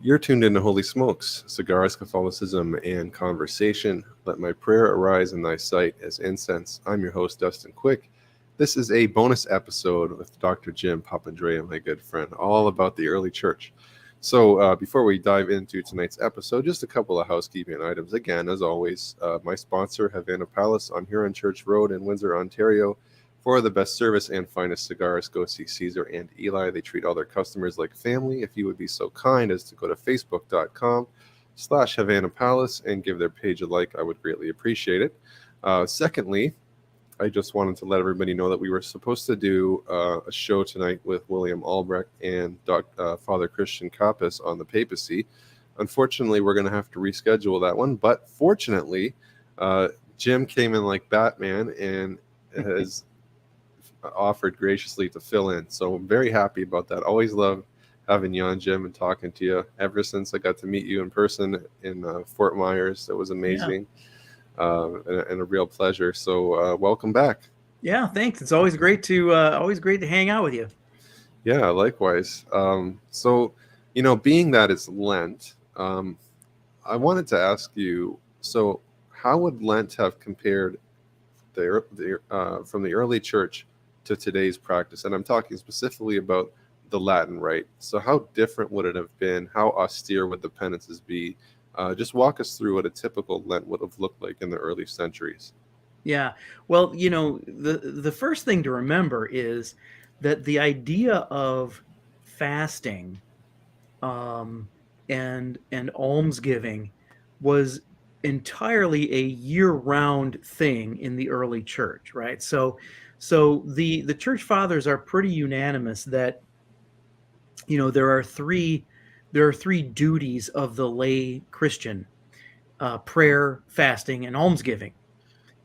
You're tuned into Holy Smokes, Cigars, Catholicism, and Conversation. Let my prayer arise in thy sight as incense. I'm your host, Dustin Quick. This is a bonus episode with Dr. Jim Papandrea, my good friend, all about the early church. So before we dive into tonight's episode, just a couple of housekeeping items. Again, as always, my sponsor, Havana Palace on Huron Church Road in Windsor, Ontario. For the best service and finest cigars, go see Caesar and Eli. They treat all their customers like family. If you would be so kind as to go to facebook.com/Havana Palace and give their page a like, I would greatly appreciate it. Secondly, I just wanted to let everybody know that we were supposed to do a show tonight with William Albrecht and Father Christian Kappas on the papacy. Unfortunately, we're going to have to reschedule that one. But fortunately, Jim came in like Batman and has offered graciously to fill in. So I'm very happy about that. Always love having you on, Jim, and talking to you. Ever since I got to meet you in person in Fort Myers, it was amazing. And a real pleasure. So welcome back. Yeah, thanks. It's always great to hang out with you. Yeah, likewise. So, being that it's Lent, I wanted to ask you. So, how would Lent have compared from the early church to today's practice? And I'm talking specifically about the Latin Rite. So, how different would it have been? How austere would the penances be? Just walk us through what a typical Lent would have looked like in the early centuries. Yeah. Well, the first thing to remember is that the idea of fasting and almsgiving was entirely a year-round thing in the early church, right? So the church fathers are pretty unanimous that there are three duties of the lay Christian: prayer, fasting, and almsgiving.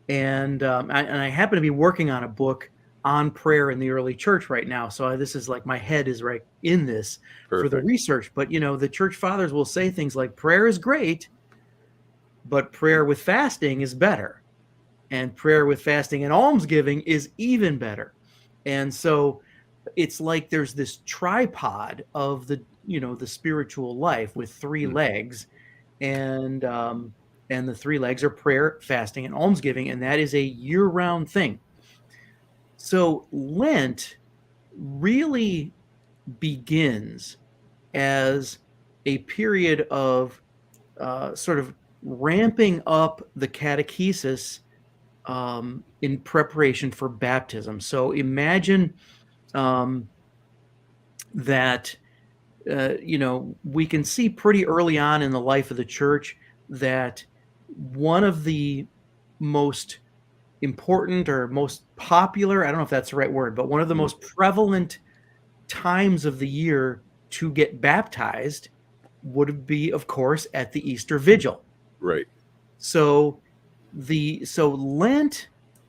And I happen to be working on a book on prayer in the early church right now. So this is like my head is right in this for the Perfect. research. But the church fathers will say things like prayer is great, but prayer with fasting is better, and prayer with fasting and almsgiving is even better. And so it's like there's this tripod of the spiritual life with three legs, and the three legs are prayer, fasting, and almsgiving, and that is a year-round thing. So Lent really begins as a period of sort of ramping up the catechesis in preparation for baptism. So imagine that we can see pretty early on in the life of the church that one of the most important or most popular, I don't know if that's the right word, but one of the most prevalent times of the year to get baptized would be, of course, at the Easter Vigil. Right. So Lent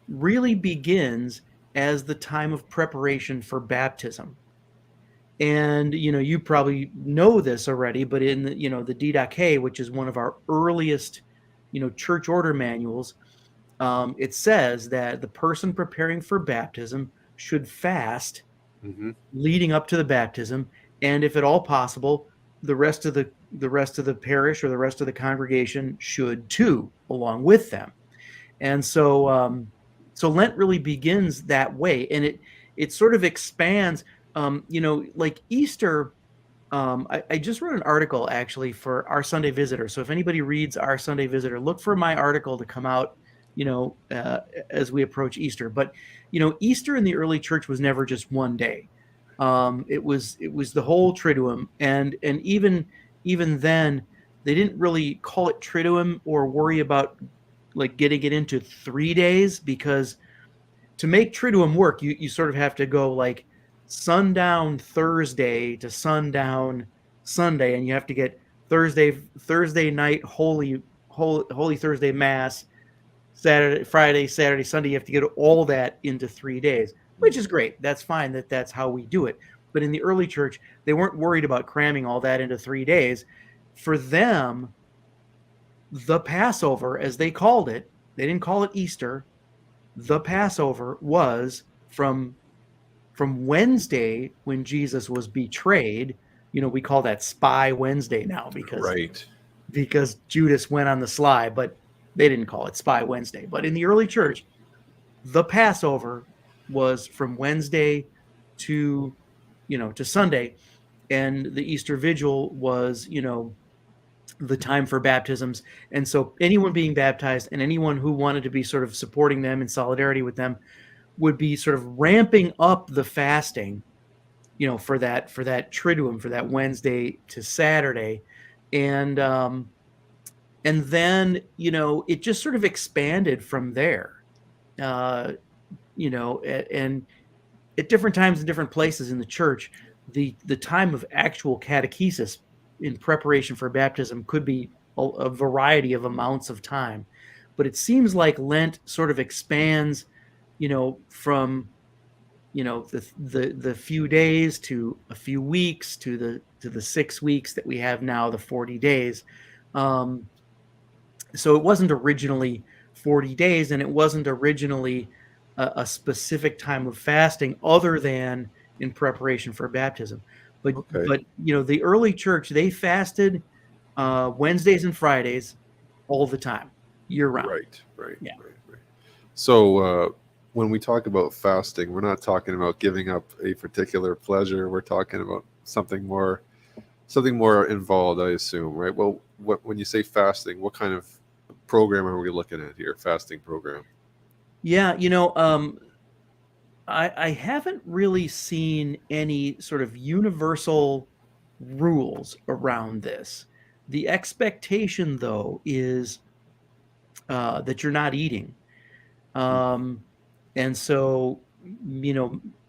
really begins as the time of preparation for baptism. And you probably know this already, but in the Didache, which is one of our earliest church order manuals, it says that the person preparing for baptism should fast leading up to the baptism, and if at all possible, the rest of the parish or the rest of the congregation should too, along with them. And so Lent really begins that way, and it sort of expands. Like Easter. I just wrote an article actually for Our Sunday Visitor. So if anybody reads Our Sunday Visitor, look for my article to come out, as we approach Easter. But Easter in the early church was never just one day. It was the whole Triduum, and even then, they didn't really call it Triduum or worry about like getting it into 3 days, because to make Triduum work, you sort of have to go like sundown Thursday to sundown Sunday, and you have to get Thursday night Holy Thursday Mass, Friday, Saturday, Sunday. You have to get all that into 3 days, which is great. That's fine. That's how we do it. But in the early church, they weren't worried about cramming all that into 3 days. For them, the Passover, as they called it, they didn't call it Easter. The Passover was from Wednesday, when Jesus was betrayed, we call that Spy Wednesday now Right. because Judas went on the sly, but they didn't call it Spy Wednesday. But in the early church, the Passover was from Wednesday to to Sunday, and the Easter Vigil was the time for baptisms. And so anyone being baptized and anyone who wanted to be sort of supporting them in solidarity with them would be sort of ramping up the fasting, for that Triduum, for that Wednesday to Saturday. And then it just sort of expanded from there. uh and at different times in different places in the church, the time of actual catechesis in preparation for baptism could be a variety of amounts of time. But it seems like Lent sort of expands, from the few days to a few weeks to the 6 weeks that we have now, the 40 days. Um, so it wasn't originally 40 days, and it wasn't originally a specific time of fasting other than in preparation for baptism. but Okay. but the early church, they fasted Wednesdays and Fridays all the time, year round. Right. Right. Yeah. Right. Right. So when we talk about fasting, we're not talking about giving up a particular pleasure. We're talking about something more involved, I assume, right? Well, when you say fasting, what kind of program are we looking at here? Fasting program. Yeah, I haven't really seen any sort of universal rules around this. The expectation, though, is that you're not eating. Um, and so,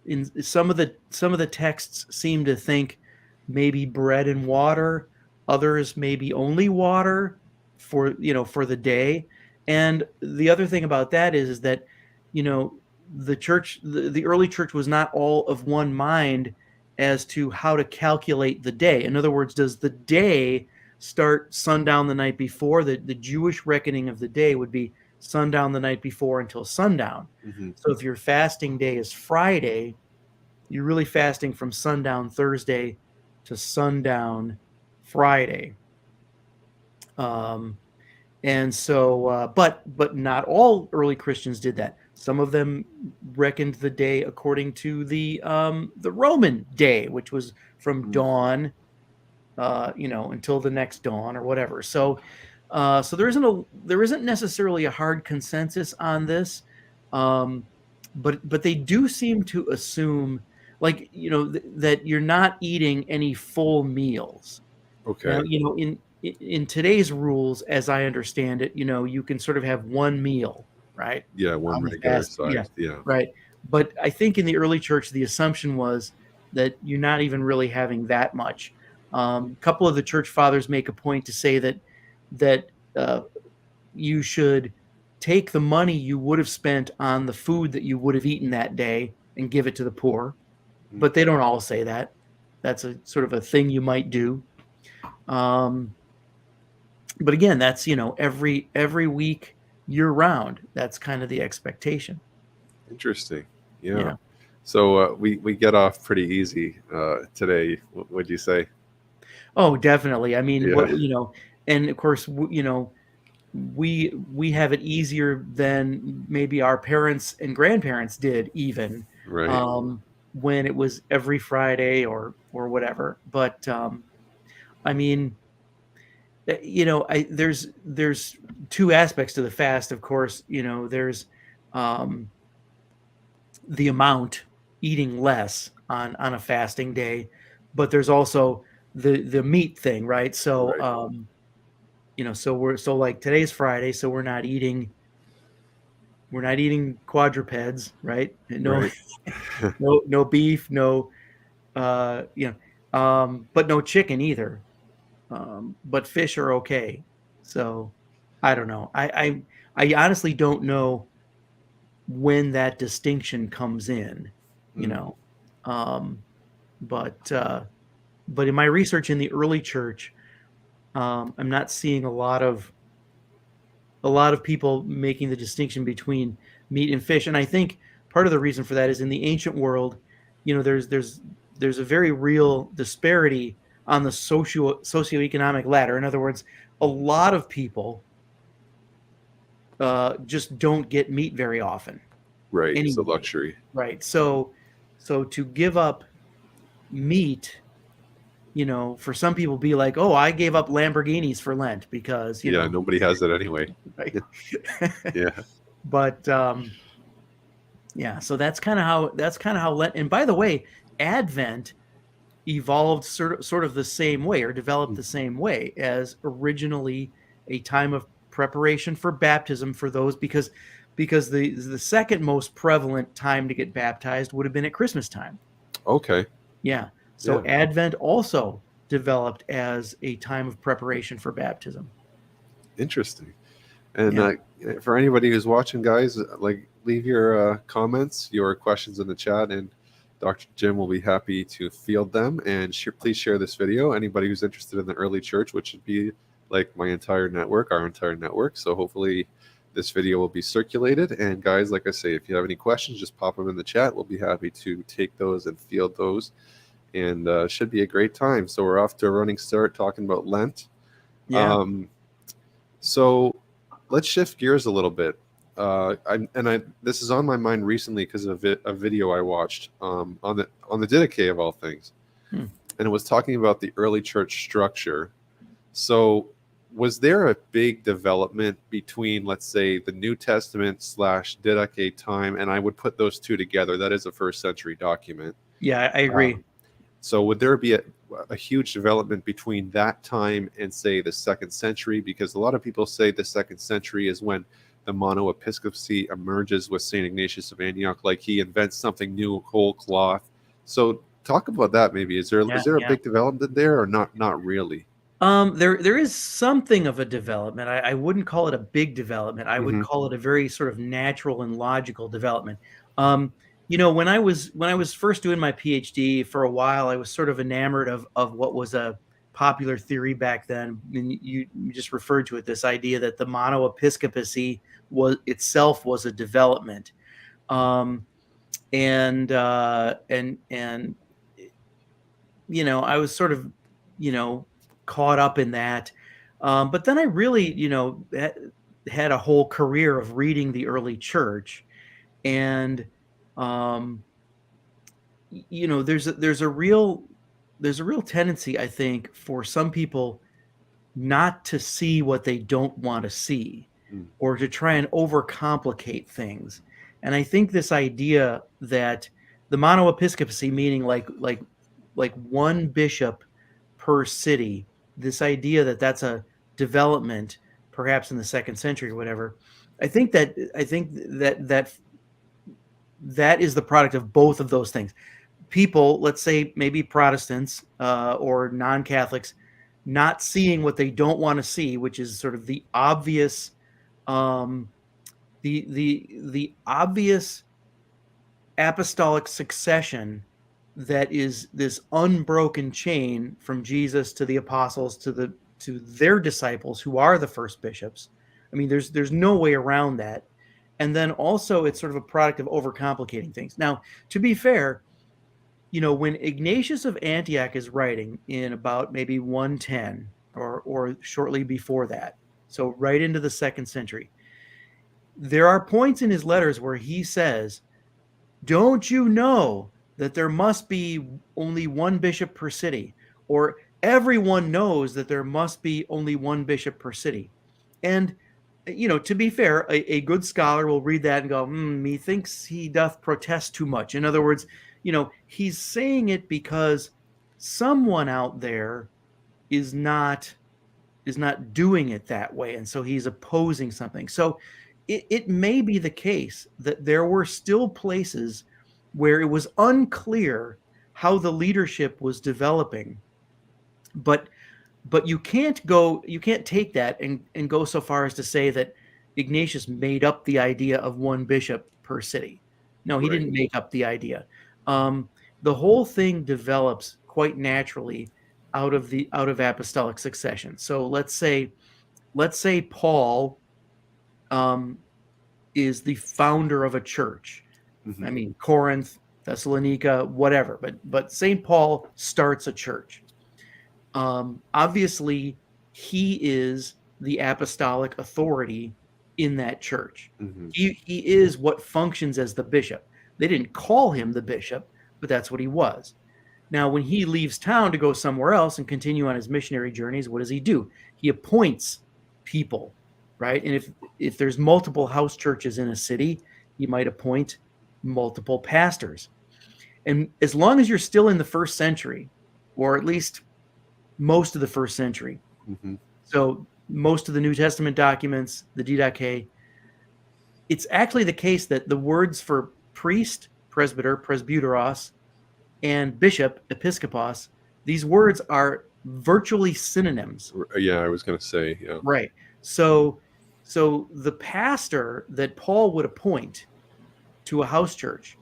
in some of the texts seem to think maybe bread and water, others maybe only water for the day. And the other thing about that is that, you know, the early church was not all of one mind as to how to calculate the day. In other words, does the day start sundown the night before? The Jewish reckoning of the day would be sundown the night before until sundown. Mm-hmm. So if your fasting day is Friday, you're really fasting from sundown Thursday to sundown Friday. Um, and so, but not all early Christians did that. Some of them reckoned the day according to the Roman day, which was from dawn, until the next dawn or whatever. So there isn't necessarily a hard consensus on this, um, but they do seem to assume, like, that you're not eating any full meals. Now, Okay. in today's rules, as I understand it, you can sort of have one meal, right? Yeah, one On the regular fast, yeah, size. Yeah. right. But I think in the early church, the assumption was that you're not even really having that much. A couple of the church fathers make a point to say that you should take the money you would have spent on the food that you would have eaten that day and give it to the poor. But they don't all say that. That's a sort of a thing you might do. Um, but again, that's every week, year round. That's kind of the expectation. Interesting. Yeah. Yeah. So we get off pretty easy today. Would you say? Oh, definitely. I mean, Yeah. and of course, we have it easier than maybe our parents and grandparents did, even Right. when it was every Friday or whatever. But I mean, there's two aspects to the fast. Of course, there's um, the amount, eating less on a fasting day, but there's also the meat thing, right? So Right. so like today's Friday, so we're not eating quadrupeds, right? No, Right. no beef, no but no chicken either. But fish are okay. So I don't know. I honestly don't know when that distinction comes in, you Mm. know. Um, but in my research in the early church, I'm not seeing a lot of people making the distinction between meat and fish. And I think part of the reason for that is in the ancient world, there's a very real disparity on the socioeconomic ladder. In other words, a lot of people just don't get meat very often. Right. It's a Anyway, luxury. right? So to give up meat, for some people be like, oh, I gave up Lamborghinis for Lent because Yeah, nobody has it anyway. right. Yeah. But yeah, so that's kind of how Lent. And by the way, Advent evolved sort of the same way, or developed the same way as originally a time of preparation for baptism for those, because the second most prevalent time to get baptized would have been at Christmas time. Okay. Yeah. So Yeah. Advent also developed as a time of preparation for baptism. Interesting. And Yeah. for anybody who's watching, guys, like leave your comments, your questions in the chat, and Dr. Jim will be happy to field them. And please share this video. Anybody who's interested in the early church, which would be like our entire network. So hopefully this video will be circulated. And guys, like I say, if you have any questions, just pop them in the chat. We'll be happy to take those and field those. And should be a great time. So we're off to a running start talking about Lent. Yeah. So let's shift gears a little bit. This is on my mind recently because of a video I watched on the Didache of all things, and it was talking about the early church structure. So, was there a big development between, let's say, the New Testament / Didache time, and I would put those two together? That is a first century document. Yeah, I agree. So, would there be a huge development between that time and, say, the second century? Because a lot of people say the second century is when the monoepiscopacy emerges with St. Ignatius of Antioch, like he invents something new, whole cloth. So talk about that maybe. Is there a big development there, or not really? There is something of a development. I wouldn't call it a big development. I would call it a very sort of natural and logical development. When I was first doing my PhD, for a while, I was sort of enamored of what was a popular theory back then. And you just referred to it, this idea that the monoepiscopacy was a development. I was sort of, caught up in that. But then I really, had a whole career of reading the early church, and there's a real tendency, I think, for some people not to see what they don't want to see, or to try and overcomplicate things. And I think this idea that the monoepiscopacy, meaning like one bishop per city, this idea that that's a development perhaps in the second century or whatever, I think that is the product of both of those things. People, let's say maybe Protestants or non-Catholics, not seeing what they don't want to see, which is sort of the obvious, the obvious apostolic succession that is this unbroken chain from Jesus to the apostles to their disciples, who are the first bishops. I mean, there's no way around that. And then also it's sort of a product of overcomplicating things. Now, to be fair, when Ignatius of Antioch is writing in about maybe 110 or shortly before that, so right into the second century, there are points in his letters where he says, don't you know that there must be only one bishop per city? Or everyone knows that there must be only one bishop per city. And, to be fair, a good scholar will read that and go, methinks he doth protest too much. In other words, he's saying it because someone out there is not doing it that way. And so he's opposing something. So it may be the case that there were still places where it was unclear how the leadership was developing. But you can't take that and go so far as to say that Ignatius made up the idea of one bishop per city. No, he didn't make up the idea. The whole thing develops quite naturally out of apostolic succession. So let's say Paul is the founder of a church. I mean, Corinth, Thessalonica, whatever. But St. Paul starts a church. Obviously, he is the apostolic authority in that church. Hmm. He is what functions as the bishop. They didn't call him the bishop, but that's what he was. Now, when he leaves town to go somewhere else and continue on his missionary journeys, what does he do? He appoints people, right? And if there's multiple house churches in a city, he might appoint multiple pastors. And as long as you're still in the first century, or at least most of the first century, Hmm. so most of the New Testament documents, the Didache, it's actually the case that the words for priest, presbyter, presbyteros, and bishop, episkopos, these words are virtually synonyms. Yeah, I was going to say, yeah. Right. So the pastor that Paul would appoint to a house church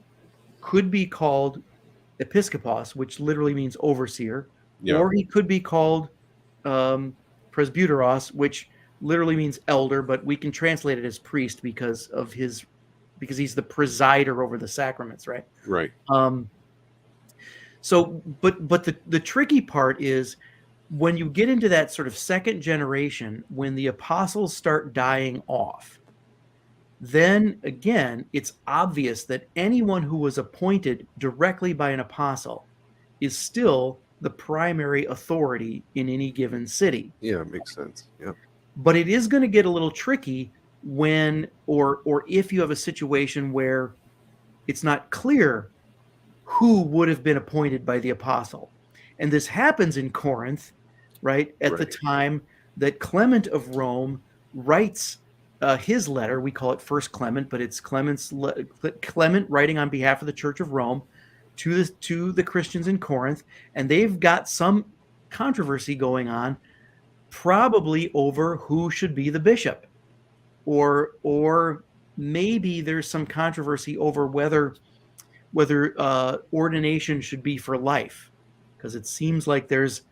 could be called episkopos, which literally means overseer, Yeah. or he could be called presbyteros, which literally means elder, but we can translate it as priest because he's the presider over the sacraments, right? Right. So, but the tricky part is when you get into that sort of second generation, when the apostles start dying off, then again, it's obvious that anyone who was appointed directly by an apostle is still the primary authority in any given city. Yeah, it makes sense. Yeah. But it is going to get a little tricky when or if you have a situation where it's not clear who would have been appointed by the apostle. And this happens in Corinth, right? At the time that Clement of Rome writes his letter. We call it First Clement, but it's Clement writing on behalf of the Church of Rome to the Christians in Corinth. And they've got some controversy going on, probably over who should be the bishop. Or maybe there's some controversy over whether ordination should be for life, because it seems like there's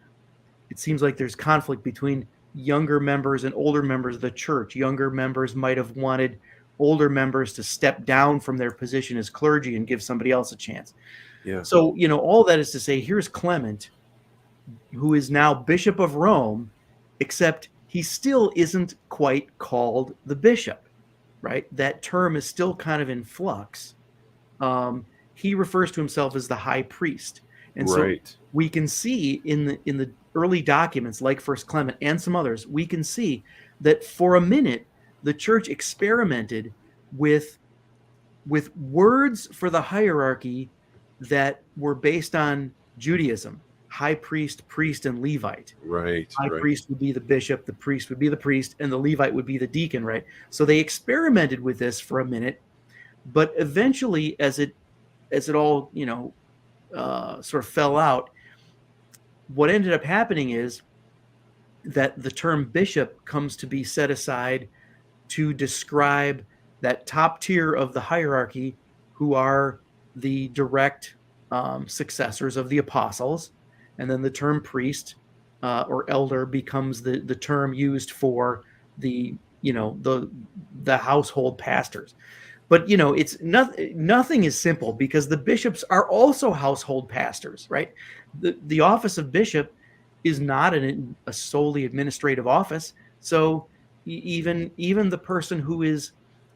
conflict between younger members and older members of the church. Younger members might have wanted older members to step down from their position as clergy and give somebody else a chance. Yeah. So, all that is to say, here's Clement, who is now Bishop of Rome, except he still isn't quite called the bishop, right? That term is still kind of in flux. He refers to himself as the high priest. And so we can see in the early documents like First Clement and some others, we can see that for a minute the church experimented with words for the hierarchy that were based on Judaism: high priest, priest, and Levite. Right. High priest would be the bishop, the priest would be the priest, and the Levite would be the deacon, right? So they experimented with this for a minute, but eventually, as it all sort of fell out, what ended up happening is that the term bishop comes to be set aside to describe that top tier of the hierarchy, who are the direct successors of the apostles, and then the term priest or elder becomes the term used for the household pastors. But it's nothing is simple, because the bishops are also household pastors, right? The office of bishop is not a solely administrative office. So even the person who is,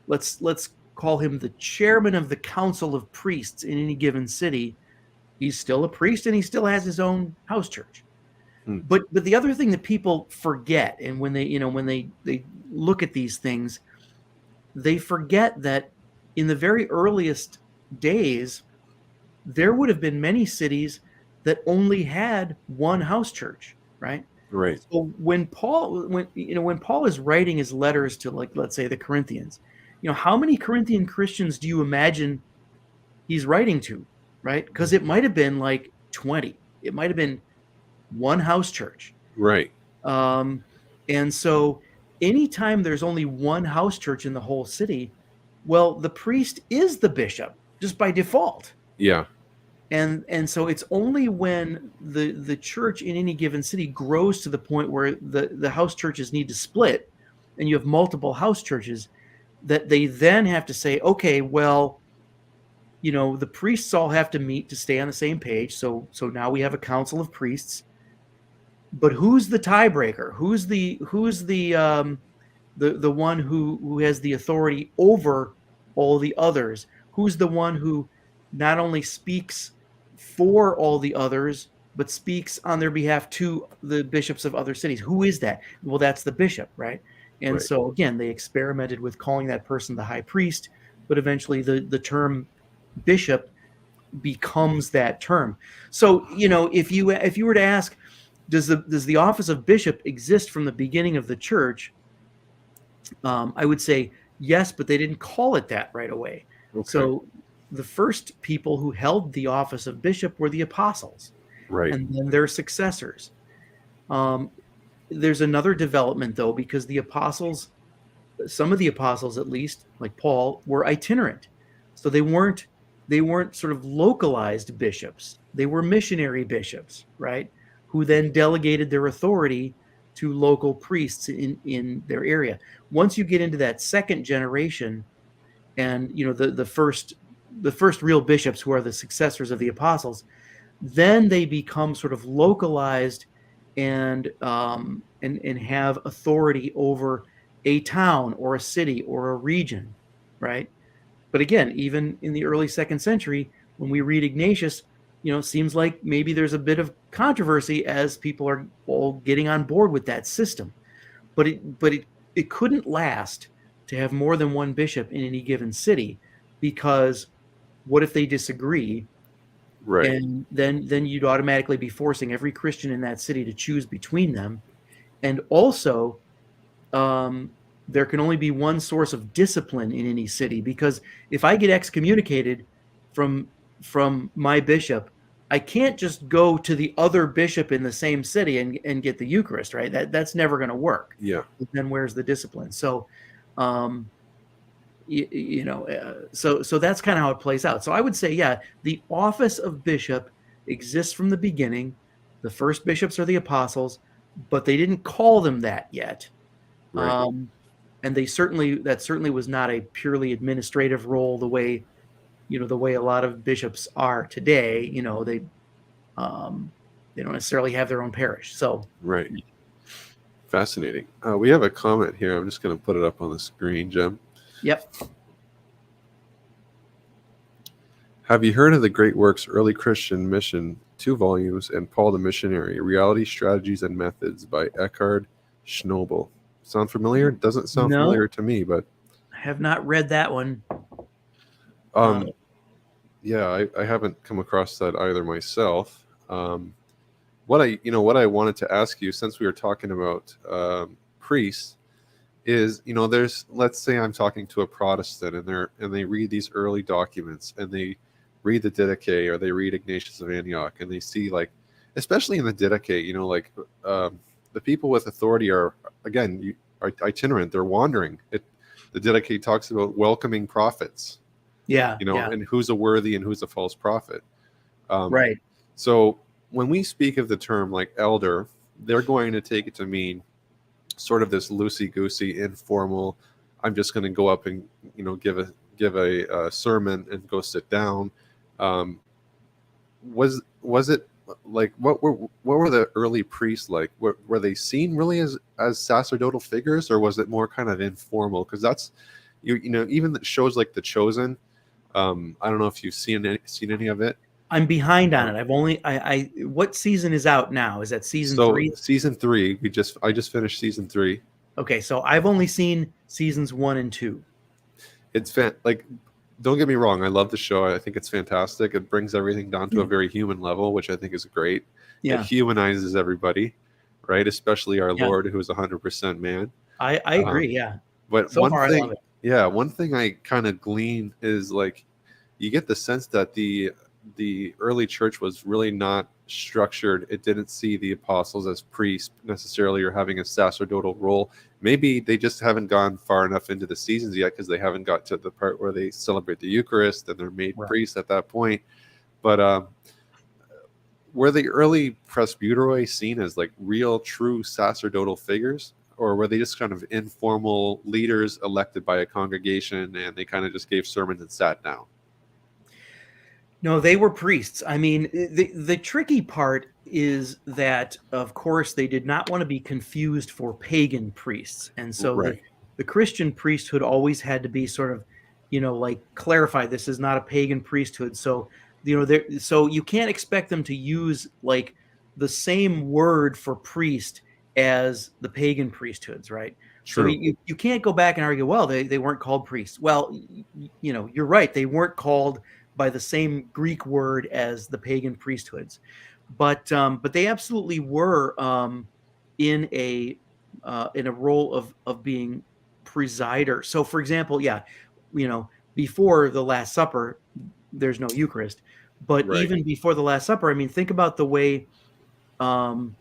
let's call him the chairman of the council of priests in any given city, he's still a priest and he still has his own house church. But the other thing that people forget, and when they look at these things, they forget that in the very earliest days, there would have been many cities that only had one house church, right? Right. So when Paul is writing his letters to, like, let's say the Corinthians, how many Corinthian Christians do you imagine he's writing to, right? Because it might have been like 20. It might have been one house church. Right. And so anytime there's only one house church in the whole city, well, the priest is the bishop just by default. Yeah. And so it's only when the church in any given city grows to the point where the house churches need to split, and you have multiple house churches, that they then have to say, okay, well, the priests all have to meet to stay on the same page. So now we have a council of priests. but who's the tiebreaker? Who's the one who has the authority over all the others? Who's the one who not only speaks for all the others, but speaks on their behalf to the bishops of other cities? Who is that? Well, that's the bishop, right? And Right. so again, they experimented with calling that person the high priest, but eventually the term bishop becomes that term. So, if you were to ask, does the office of bishop exist from the beginning of the church? I would say yes, but they didn't call it that right away. Okay. So the first people who held the office of bishop were the apostles, Right. and then their successors. Um, there's another development though, because the apostles, some of the apostles at least, like Paul, were itinerant, so they weren't sort of localized bishops. They were missionary bishops, right? Who then delegated their authority to local priests in their area. Once you get into that second generation, and the first real bishops who are the successors of the apostles, then they become sort of localized and have authority over a town or a city or a region, right? But again, even in the early second century, when we read Ignatius, it seems like maybe there's a bit of controversy as people are all getting on board with that system. But it couldn't last to have more than one bishop in any given city, because what if they disagree? Right. And then you'd automatically be forcing every Christian in that city to choose between them. And also, um, there can only be one source of discipline in any city, because if I get excommunicated from my bishop, I can't just go to the other bishop in the same city and get the Eucharist, right? That's never going to work. Yeah. But then where's the discipline? So, um, so that's kind of how it plays out. So I would say, yeah, the office of bishop exists from the beginning. The first bishops are the apostles, but they didn't call them that yet. Right. And that certainly was not a purely administrative role, the way a lot of bishops are today. They don't necessarily have their own parish. So Right. Fascinating. We have a comment here. I'm just going to put it up on the screen, Jim. yep. Have you heard of the great works Early Christian Mission, 2 volumes, and Paul the Missionary, Reality, Strategies, and Methods by Eckhard Schnobel? Sound familiar? Doesn't sound No, familiar to me, but I have not read that one. um, yeah, I haven't come across that either myself. What I wanted to ask you, since we were talking about priests, is let's say I'm talking to a Protestant and they read these early documents and they read the Didache or they read Ignatius of Antioch and they see, like, especially in the Didache, the people with authority are itinerant, they're wandering. The Didache talks about welcoming prophets, Yeah. and who's a worthy and who's a false prophet. Right. So when we speak of the term like elder, they're going to take it to mean sort of this loosey-goosey, informal. I'm just going to go up and give a sermon and go sit down. Was it like what were the early priests like? Were they seen really as sacerdotal figures, or was it more kind of informal? Because that's even the shows like The Chosen. I don't know if you've seen any of it. I'm behind on it. I've only what season is out now? Is that season So 3? season 3, I just finished season 3. Okay, so I've only seen seasons 1 and 2. It's like, don't get me wrong, I love the show. I think it's fantastic. It brings everything down to a very human level, which I think is great. Yeah. It humanizes everybody, right? Especially our Yeah. Lord, who is 100% man. I agree. Yeah. But So far, I love it. yeah, one thing I kind of glean is, like, you get the sense that the early church was really not structured. It didn't see the apostles as priests necessarily or having a sacerdotal role. Maybe they just haven't gone far enough into the seasons yet, because they haven't got to the part where they celebrate the Eucharist and they're made priests at that point. But were the early presbyteroi seen as like real, true sacerdotal figures, or were they just kind of informal leaders elected by a congregation and they kind of just gave sermons and sat down? No, they were priests. I mean, the tricky part is that, of course, they did not want to be confused for pagan priests, and so Right. the Christian priesthood always had to be sort of, like clarify this is not a pagan priesthood. So so you can't expect them to use like the same word for priest as the pagan priesthoods, right? So True. you can't go back and argue, well, they weren't called priests. Well, you're right, they weren't called by the same Greek word as the pagan priesthoods, but they absolutely were in a role of being presider. So, for example, yeah, before the Last Supper, there's no Eucharist, but Right. even before the Last Supper, I mean, think about um,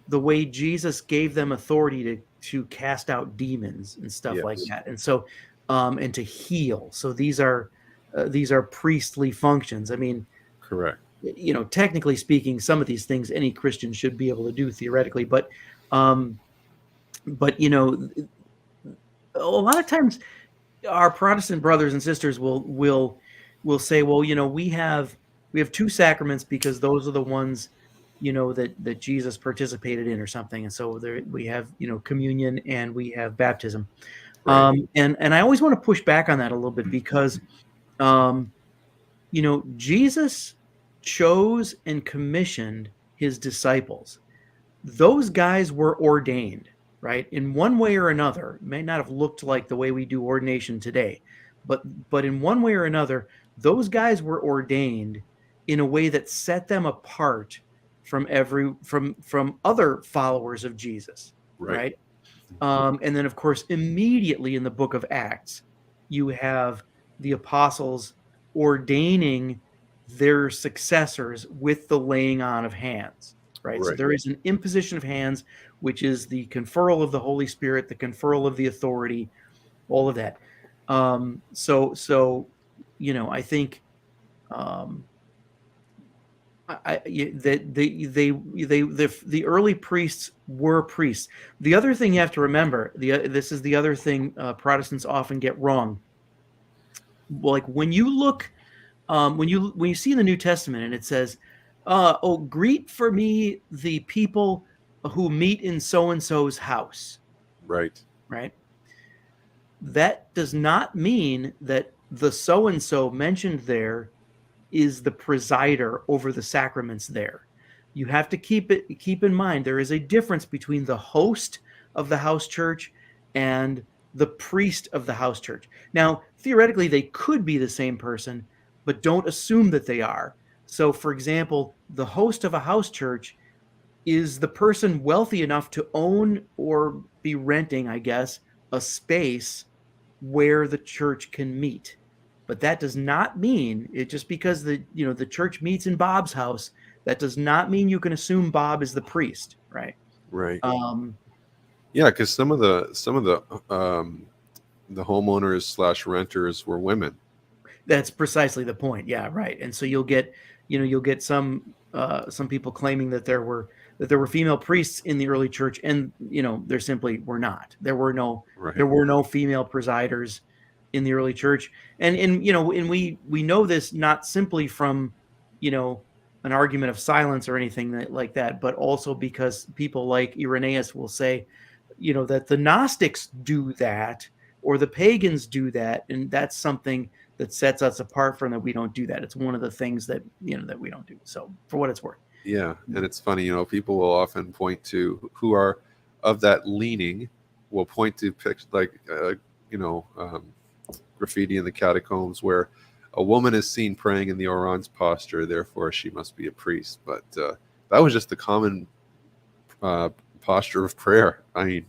the way Jesus gave them authority to cast out demons and stuff like Yes. that, and so and to heal. So these are priestly functions. I mean, Correct. technically speaking, some of these things any Christian should be able to do theoretically, um, but a lot of times our Protestant brothers and sisters will say, well, we have two sacraments because those are the ones that Jesus participated in or something, and so there we have communion and we have baptism. Right. And I always want to push back on that a little bit because um, Jesus chose and commissioned his disciples. Those guys were ordained, right? In one way or another. It may not have looked like the way we do ordination today, but in one way or another, those guys were ordained in a way that set them apart from other followers of Jesus, Right. right? And then, of course, immediately in the book of Acts, you have the apostles ordaining their successors with the laying on of hands, right? So Right. there is an imposition of hands, which is the conferral of the Holy Spirit, the conferral of the authority, all of that. So I think um, that the early priests were priests. The other thing you have to remember, this is the other thing Protestants often get wrong. Like when you look, when you see in the New Testament and it says, "Oh, greet for me the people who meet in so and so's house," Right. right? That does not mean that the so and so mentioned there is the presider over the sacraments there. You have to keep in mind there is a difference between the host of the house church and the priest of the house church. Now, theoretically they could be the same person, but don't assume that they are. So, for example, the host of a house church is the person wealthy enough to own or be renting, I guess, a space where the church can meet. But that does not mean it just because the church meets in Bob's house, that does not mean you can assume Bob is the priest, right? Right. Um, Yeah, because some of the homeowners slash renters were women. that's precisely the point. Yeah, right. And so you'll get some people claiming that there were female priests in the early church, and there simply were not. There Right. were no female presiders in the early church, and we know this not simply from you know an argument of silence or anything like that, but also because people like Irenaeus will say, that the Gnostics do that or the pagans do that, and that's something that sets us apart from that. We don't do that. It's one of the things that we don't do. So, for what it's worth. Yeah, and it's funny, people will often point to who are of that leaning, will point to like you know um, graffiti in the catacombs where a woman is seen praying in the Orans posture, therefore she must be a priest. But that was just the common uh, posture of prayer. I mean,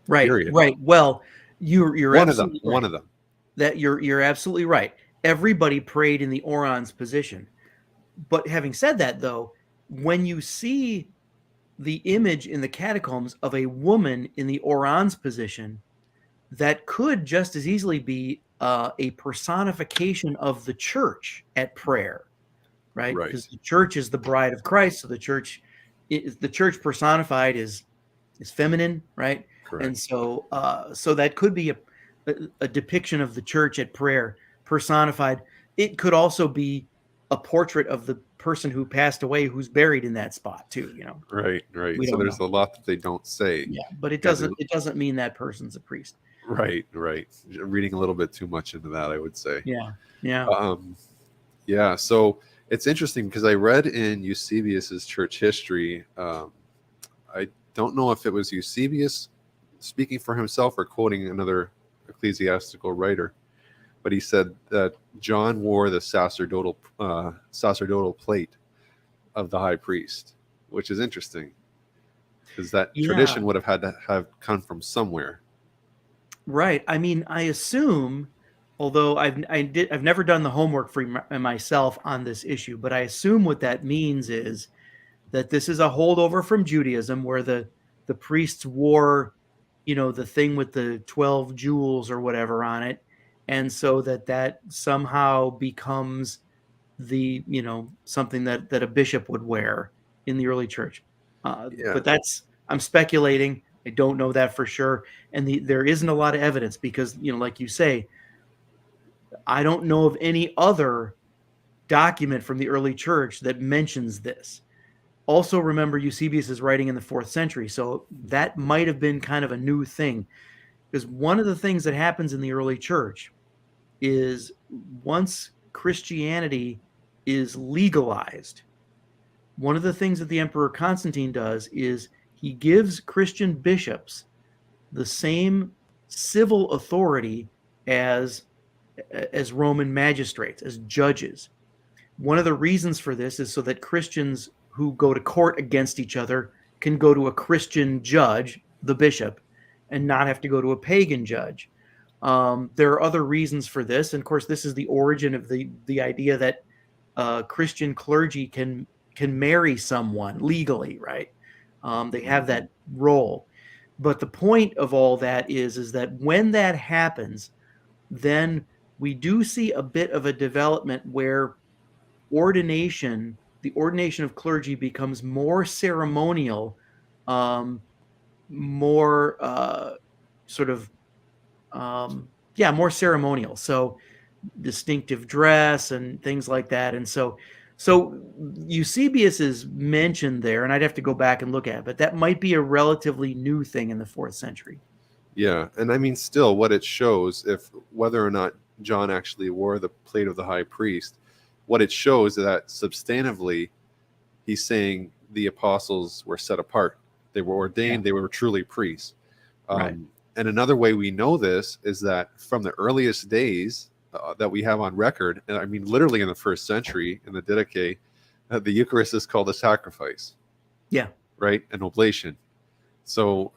Right, period. right. Well, you're One of them. absolutely One right. of them. That you're absolutely right. Everybody prayed in the Orans position. But having said that, though, when you see the image in the catacombs of a woman in the Orans position, that could just as easily be a personification of the church at prayer, right? Because Right. the church is the bride of Christ, so the church personified is feminine, right? And Correct. so that could be a depiction of the church at prayer personified. It could also be a portrait of the person who passed away who's buried in that spot too. Right. We So don't there's know. a lot that they don't say. Yeah, but it And doesn't mean that person's a priest. right. Reading a little bit too much into that, I would say. Yeah, yeah, Um, yeah. So it's interesting because I read in Eusebius's church history. I don't know if it was Eusebius speaking for himself or quoting another ecclesiastical writer, but he said that John wore the sacerdotal plate of the high priest, which is interesting because that yeah. tradition would have had to have come from somewhere. Right. I mean, I assume, although I've never done the homework for myself on this issue, but I assume what that means is that this is a holdover from Judaism, where the priests wore, the thing with the 12 jewels or whatever on it, and so that somehow becomes something that a bishop would wear in the early church. Yeah, But I'm speculating. I don't know that for sure, and there isn't a lot of evidence because, like you say, I don't know of any other document from the early church that mentions this. Also, remember Eusebius is writing in the 4th century, so that might have been kind of a new thing. Because one of the things that happens in the early church is once Christianity is legalized, one of the things that the Emperor Constantine does is he gives Christian bishops the same civil authority as Roman magistrates, as judges. One of the reasons for this is so that Christians who go to court against each other can go to a Christian judge, the bishop, and not have to go to a pagan judge. There are other reasons for this, and of course, this is the origin of the idea that Christian clergy can marry someone legally, right? They have that role. But the point of all that is that when that happens, then we do see a bit of a development where the ordination of clergy becomes more ceremonial, more sort of, more ceremonial. So distinctive dress and things like that. And so Eusebius is mentioned there, and I'd have to go back and look at it, but that might be a relatively new thing in the 4th century. yeah, and I mean, still, what it shows, if whether or not John actually wore the plate of the high priest, what it shows is that substantively, he's saying the apostles were set apart. They were ordained. Yeah. They were truly priests. Right. And another way we know this is that from the earliest days that we have on record, and I mean, literally in the 1st century, in the Didache, the Eucharist is called a sacrifice. Yeah. Right? An oblation. So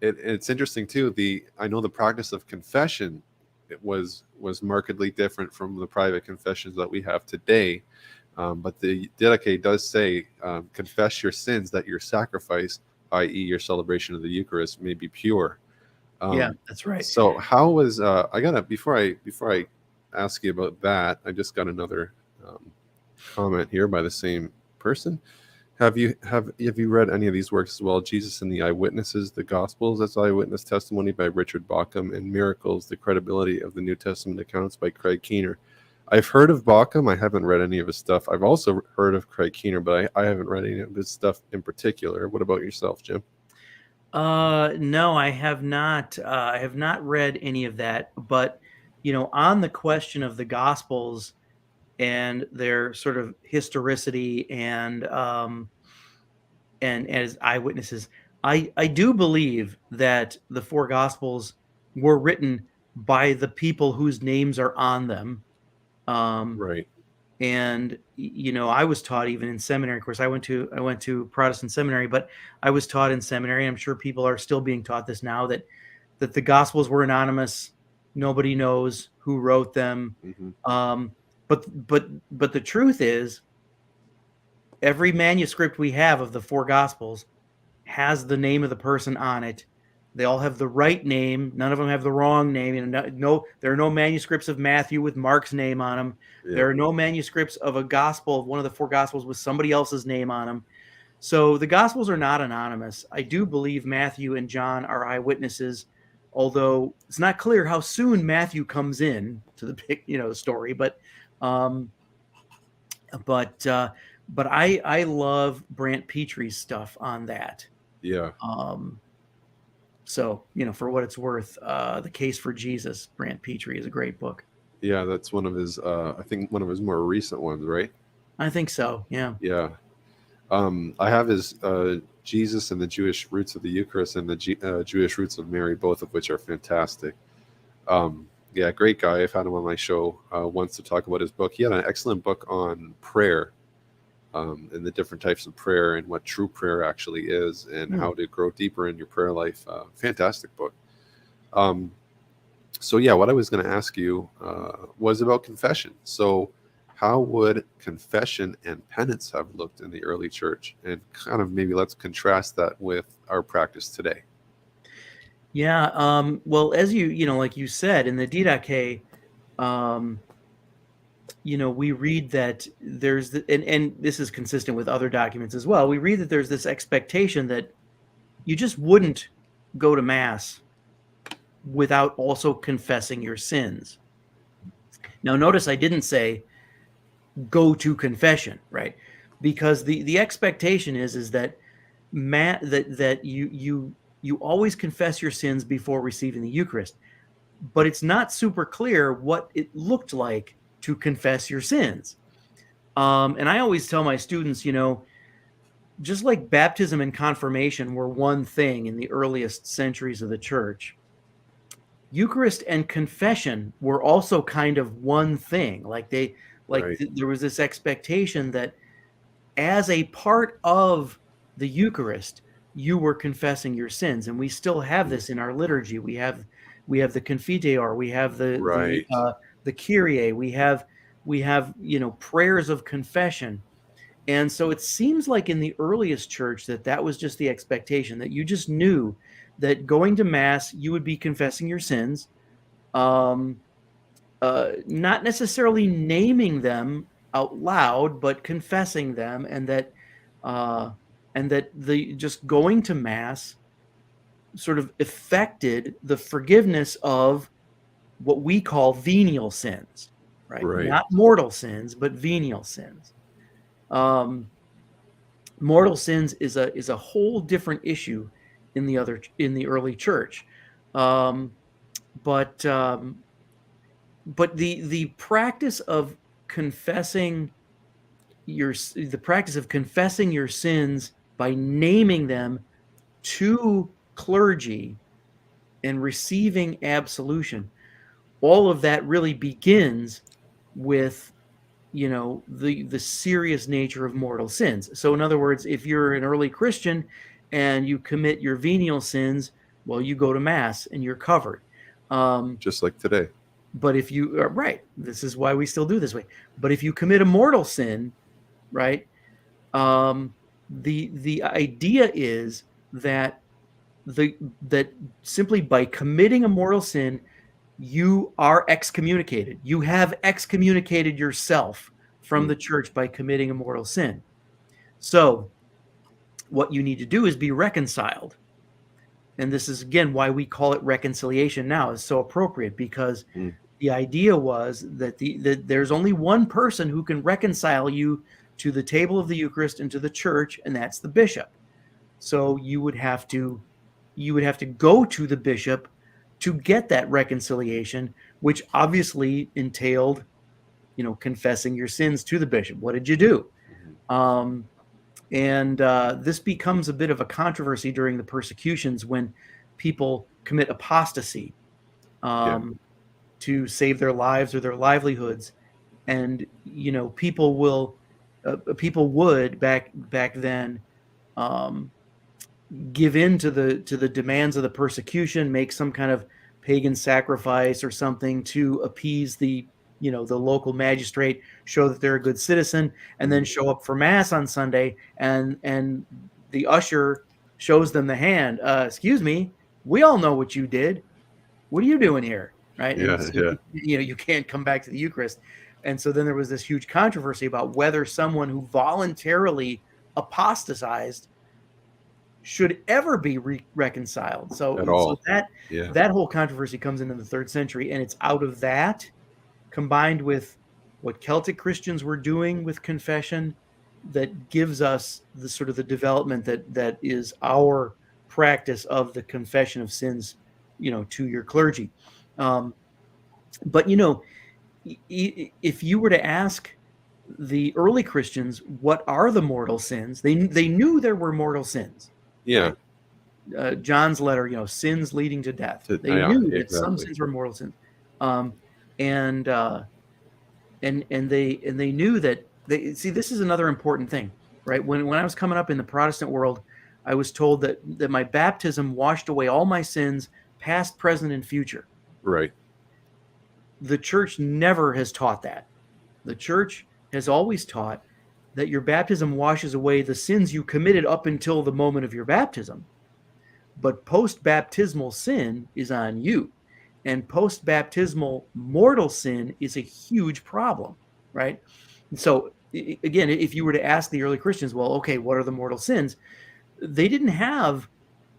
it's interesting too. I know the practice of confession was markedly different from the private confessions that we have today. But the Didache does say, confess your sins that your sacrifice, i.e., your celebration of the Eucharist, may be pure. Yeah, that's right. So how was I gotta before I ask you about that, I just got another comment here by the same person. Have you read any of these works as well? Jesus and the Eyewitnesses, the Gospels as Eyewitness Testimony by Richard Bauckham, and Miracles, the Credibility of the New Testament Accounts by Craig Keener. I've heard of Bauckham. I haven't read any of his stuff. I've also heard of Craig Keener, but I haven't read any of his stuff in particular. What about yourself, Jim? No, I have not. I have not read any of that. But on the question of the Gospels and their sort of historicity and as eyewitnesses, I do believe that the 4 Gospels were written by the people whose names are on them. Right. And I was taught even in seminary. Of course, I went to Protestant seminary, but I was taught in seminary. I'm sure people are still being taught this now, that the Gospels were anonymous. Nobody knows who wrote them. Mm-hmm. But the truth is, every manuscript we have of the 4 Gospels has the name of the person on it. They all have the right name. None of them have the wrong name. There are no manuscripts of Matthew with Mark's name on them. Yeah. There are no manuscripts of a gospel, of one of the 4 Gospels, with somebody else's name on them. So the Gospels are not anonymous. I do believe Matthew and John are eyewitnesses, although it's not clear how soon Matthew comes in to the story. But But I love Brant Petree's stuff on that. Yeah. So, for what it's worth, The Case for Jesus, Brant Petree, is a great book. Yeah, that's one of his I think one of his more recent ones, right? I think so. Yeah. Yeah. I have his Jesus and the Jewish Roots of the Eucharist and the Jewish Roots of Mary, both of which are fantastic. Yeah, great guy. I've had him on my show once to talk about his book. He had an excellent book on prayer, and the different types of prayer and what true prayer actually is and how to grow deeper in your prayer life. Fantastic book. So yeah, what I was going to ask you was about confession. So how would confession and penance have looked in the early church? And kind of maybe let's contrast that with our practice today. Yeah. Well, as like you said in the Didache, we read that there's and this is consistent with other documents as well. We read that there's this expectation that you just wouldn't go to Mass without also confessing your sins. Now, notice I didn't say go to confession, right? Because the expectation is that that you always confess your sins before receiving the Eucharist, but it's not super clear what it looked like to confess your sins. And I always tell my students, just like baptism and confirmation were one thing in the earliest centuries of the church, Eucharist and confession were also kind of one thing. Right. There was this expectation that as a part of the Eucharist, you were confessing your sins, and we still have this in our liturgy. We have the Confiteor, we have Right. the Kyrie, we have prayers of confession. And so it seems like in the earliest church that was just the expectation, that you just knew that going to Mass, you would be confessing your sins, not necessarily naming them out loud, but confessing them, and that the just going to Mass sort of affected the forgiveness of what we call venial sins, right? Right. Not mortal sins, but venial sins. Mortal sins is a whole different issue in the early church, but the practice of confessing your sins by naming them to clergy and receiving absolution, all of that really begins with the serious nature of mortal sins. So in other words, if you're an early Christian and you commit your venial sins, well, you go to Mass and you're covered. Just like today. But if you are right, this is why we still do this way. But if you commit a mortal sin, right, the idea is that that simply by committing a mortal sin, you are excommunicated. You have excommunicated yourself from the church by committing a mortal sin. So what you need to do is be reconciled. And this is, again, why we call it reconciliation now. Is so appropriate, because the idea was that that there's only one person who can reconcile you to the table of the Eucharist and to the church, and that's the bishop. So you would have to go to the bishop to get that reconciliation, which obviously entailed, confessing your sins to the bishop. What did you do? And this becomes a bit of a controversy during the persecutions when people commit apostasy to save their lives or their livelihoods. And, people would back then give in to the demands of the persecution, make some kind of pagan sacrifice or something to appease the local magistrate, show that they're a good citizen, and then show up for Mass on Sunday, and the usher shows them the hand. Excuse me, we all know what you did. What are you doing here? Right? Yeah, so, you can't come back to the Eucharist. And so then there was this huge controversy about whether someone who voluntarily apostatized should ever be reconciled. So that whole controversy comes into the 3rd century, and it's out of that, combined with what Celtic Christians were doing with confession that gives us the sort of the development that is our practice of the confession of sins, to your clergy. Um, but if you were to ask the early Christians what are the mortal sins, they knew there were mortal sins. Yeah. Right? John's letter, sins leading to death. They Yeah, knew that some exactly. sins were mortal sins, um, and they knew that they see. This is another important thing, right? When I was coming up in the Protestant world, I was told that my baptism washed away all my sins, past, present, and future. Right. The church never has taught that. The church has always taught that your baptism washes away the sins you committed up until the moment of your baptism. But post-baptismal sin is on you. And post-baptismal mortal sin is a huge problem, right? And so, again, if you were to ask the early Christians, well, okay, what are the mortal sins? They didn't have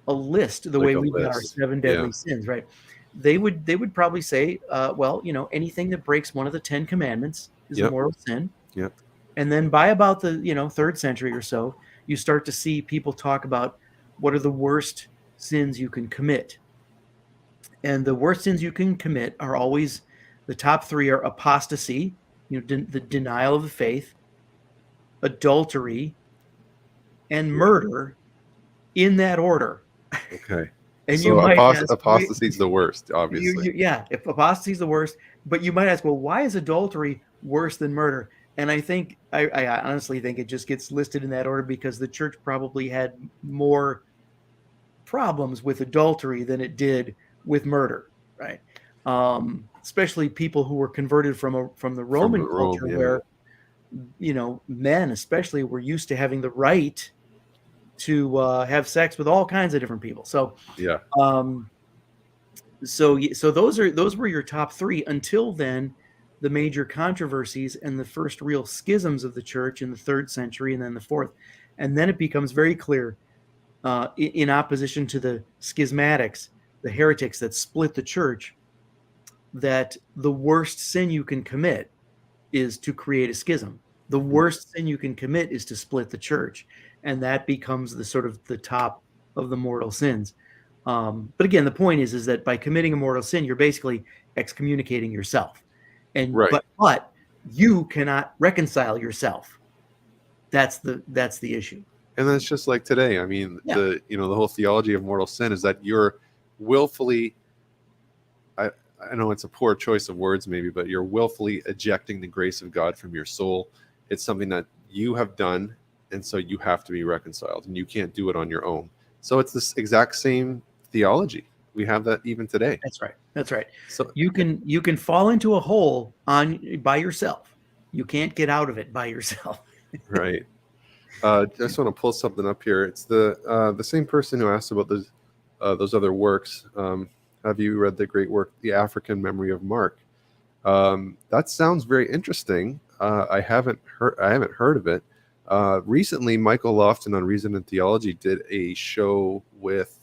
a list the Like way a we've got our list. 7 Yeah. deadly sins, right? They would probably say, well, anything that breaks one of the 10 commandments is a Yep. mortal sin. Yep. And then by about the 3rd century or so, you start to see people talk about what are the worst sins you can commit. And the worst sins you can commit are always, the top 3 are apostasy, the denial of the faith, adultery, and murder, in that order. Okay. And you So might ask, apostasy is the worst, obviously. yeah, if apostasy is the worst, but you might ask, well, why is adultery worse than murder? And I honestly think it just gets listed in that order because the church probably had more problems with adultery than it did with murder, right? Especially people who were converted from the From Roman Rome, culture, yeah. where men especially were used to having the right to have sex with all kinds of different people. So Yeah. um, so those were your top 3. Until then, the major controversies and the first real schisms of the church in the 3rd century and then the 4th, and then it becomes very clear, in opposition to the schismatics, the heretics that split the church, that the worst sin you can commit is to create a schism. The worst sin you can commit is to split the church, and that becomes the sort of the top of the mortal sins. But again, the point is that by committing a mortal sin, you're basically excommunicating yourself, Right. but you cannot reconcile yourself. That's the issue. And that's just like today. I mean, Yeah, the whole theology of mortal sin is that you're willfully, I know it's a poor choice of words maybe, but you're willfully ejecting the grace of God from your soul. It's something that you have done, and so you have to be reconciled, and you can't do it on your own. So it's this exact same theology. We have that even today. that's right. That's right. So You can fall into a hole by yourself. You can't get out of it by yourself. right. Just want to pull something up here. It's the same person who asked about those other works. Have you read the great work, The African Memory of Mark? That sounds very interesting. I haven't heard of it. Recently, Michael Lofton on Reason and Theology did a show with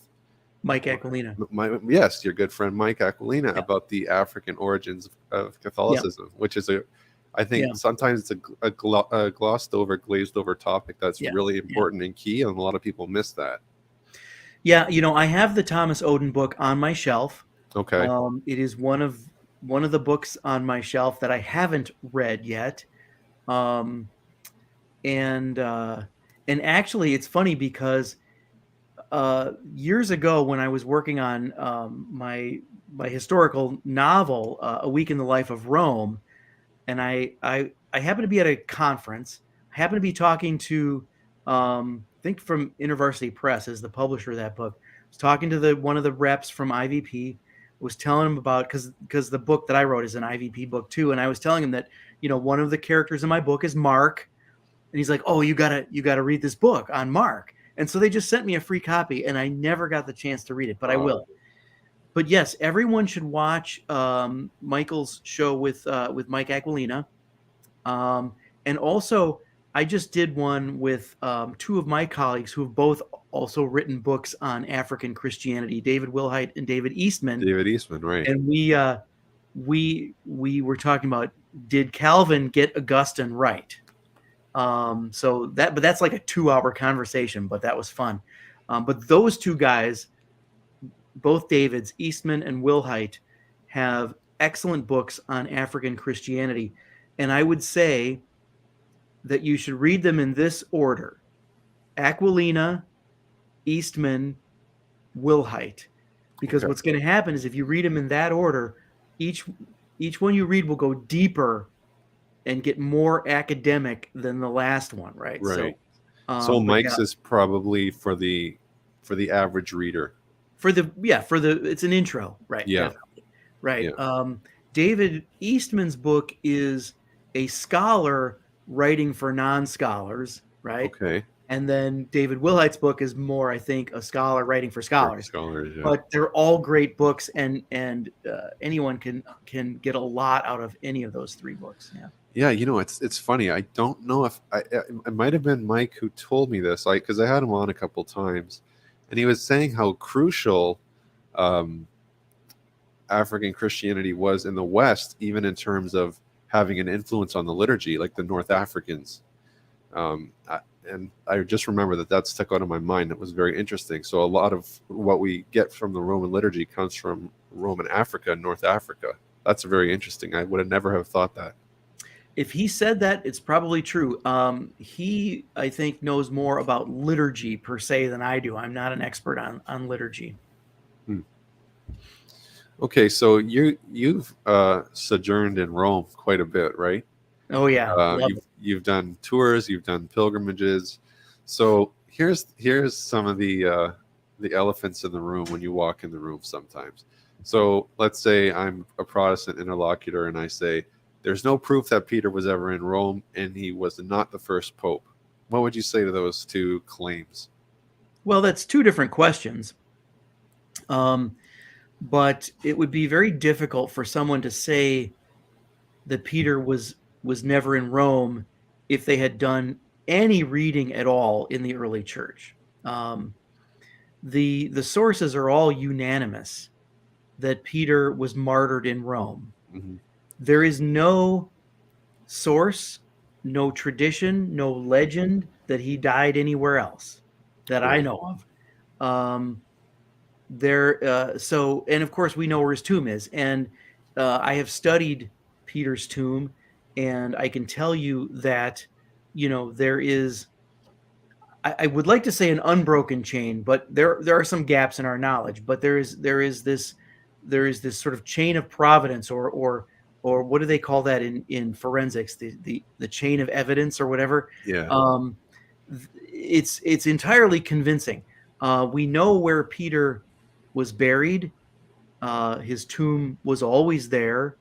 Mike Aquilina. your good friend Mike Aquilina about the African origins of Catholicism, which is I think sometimes it's a glossed over, glazed over topic that's really important and key, and a lot of people miss that. Yeah, I have the Thomas Oden book on my shelf. Okay. It is one of the books on my shelf that I haven't read yet. And actually, it's funny because years ago, when I was working on my historical novel, A Week in the Life of Rome, and I happened to be at a conference. I happened to be talking to, I think from InterVarsity Press as the publisher of that book. I was talking to one of the reps from IVP. Was telling him about, because the book that I wrote is an IVP book too, and I was telling him that one of the characters in my book is Mark, and he's like, "Oh, you gotta read this book on Mark." And so they just sent me a free copy, and I never got the chance to read it, but I will. But yes, everyone should watch Michael's show with Mike Aquilina. And also, I just did one with 2 of my colleagues who have both also written books on African Christianity, David Wilhite and David Eastman. David Eastman, right? And we were talking about did Calvin get Augustine right? But that's like a 2-hour conversation, but that was fun. But those two guys, both Davids, Eastman and Wilhite, have excellent books on African Christianity. And I would say that you should read them in this order: Aquilina, Eastman, Wilhite. Because Okay. what's going to happen is if you read them in that order, each one you read will go deeper and get more academic than the last one, right? Right. So, So but yeah, Mike's is probably for the average reader. for the it's an intro, right? Yeah. Definitely, right. Yeah. David Eastman's book is a scholar writing for non-scholars, right? Okay. And then David Wilhite's book is more, I think, a scholar writing for For scholars. scholars, yeah. But they're all great books, and anyone can get a lot out of any of those three books. Yeah. Yeah, it's funny. I don't know if it might have been Mike who told me this, because I had him on a couple times, and he was saying how crucial African Christianity was in the West, even in terms of having an influence on the liturgy, like the North Africans. And I just remember that stuck out of my mind. It was very interesting. So a lot of what we get from the Roman liturgy comes from Roman Africa and North Africa. That's very interesting. I would have never have thought that. If he said that, it's probably true. He, I think, knows more about liturgy per se than I do. I'm not an expert on liturgy. Okay, so you've sojourned in Rome quite a bit, right? Oh yeah, You've done tours, you've done pilgrimages. So here's some of the elephants in the room when you walk in the room sometimes. So let's say I'm a Protestant interlocutor and I say, there's no proof that Peter was ever in Rome and he was not the first pope. What would you say to those two claims? Well, that's two different questions. But it would be very difficult for someone to say that Peter was never in Rome if they had done any reading at all in the early church. The sources are all unanimous that Peter was martyred in Rome. Mm-hmm. There is no source, no tradition, no legend that he died anywhere else that I know of. And of course we know where his tomb is, and I have studied Peter's tomb, and I can tell you that there is, I would like to say, an unbroken chain, but there are some gaps in our knowledge, but there is this sort of chain of providence, or what do they call that in forensics, the chain of evidence or whatever. Yeah. It's entirely convincing. We know where Peter was buried. His tomb was always there.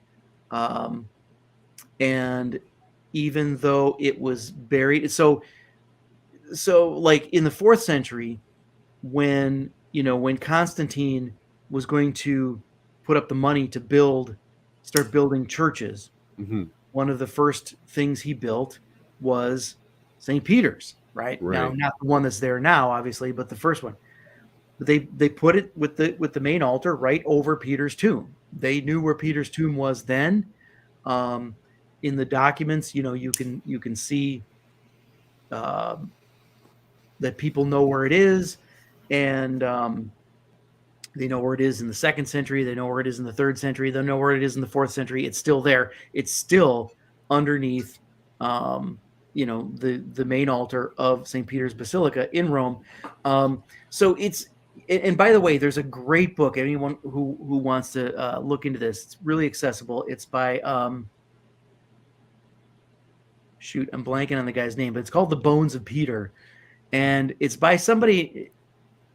And even though it was buried, so like in the 4th century, when Constantine was going to put up the money to start building churches, Mm-hmm. one of the first things he built was St. Peter's, right? Now, not the one that's there now, obviously, but the first one. They put it with the main altar right over Peter's tomb. They knew where Peter's tomb was then. In the documents, you can see that people know where it is, and they know where it is in the 2nd century. They know where it is in the 3rd century. They know where it is in the 4th century. It's still there. It's still underneath, the main altar of St. Peter's Basilica in Rome. So it's. And by the way, there's a great book. Anyone who wants to look into this, it's really accessible. It's by shoot, I'm blanking on the guy's name, but it's called The Bones of Peter, and it's by somebody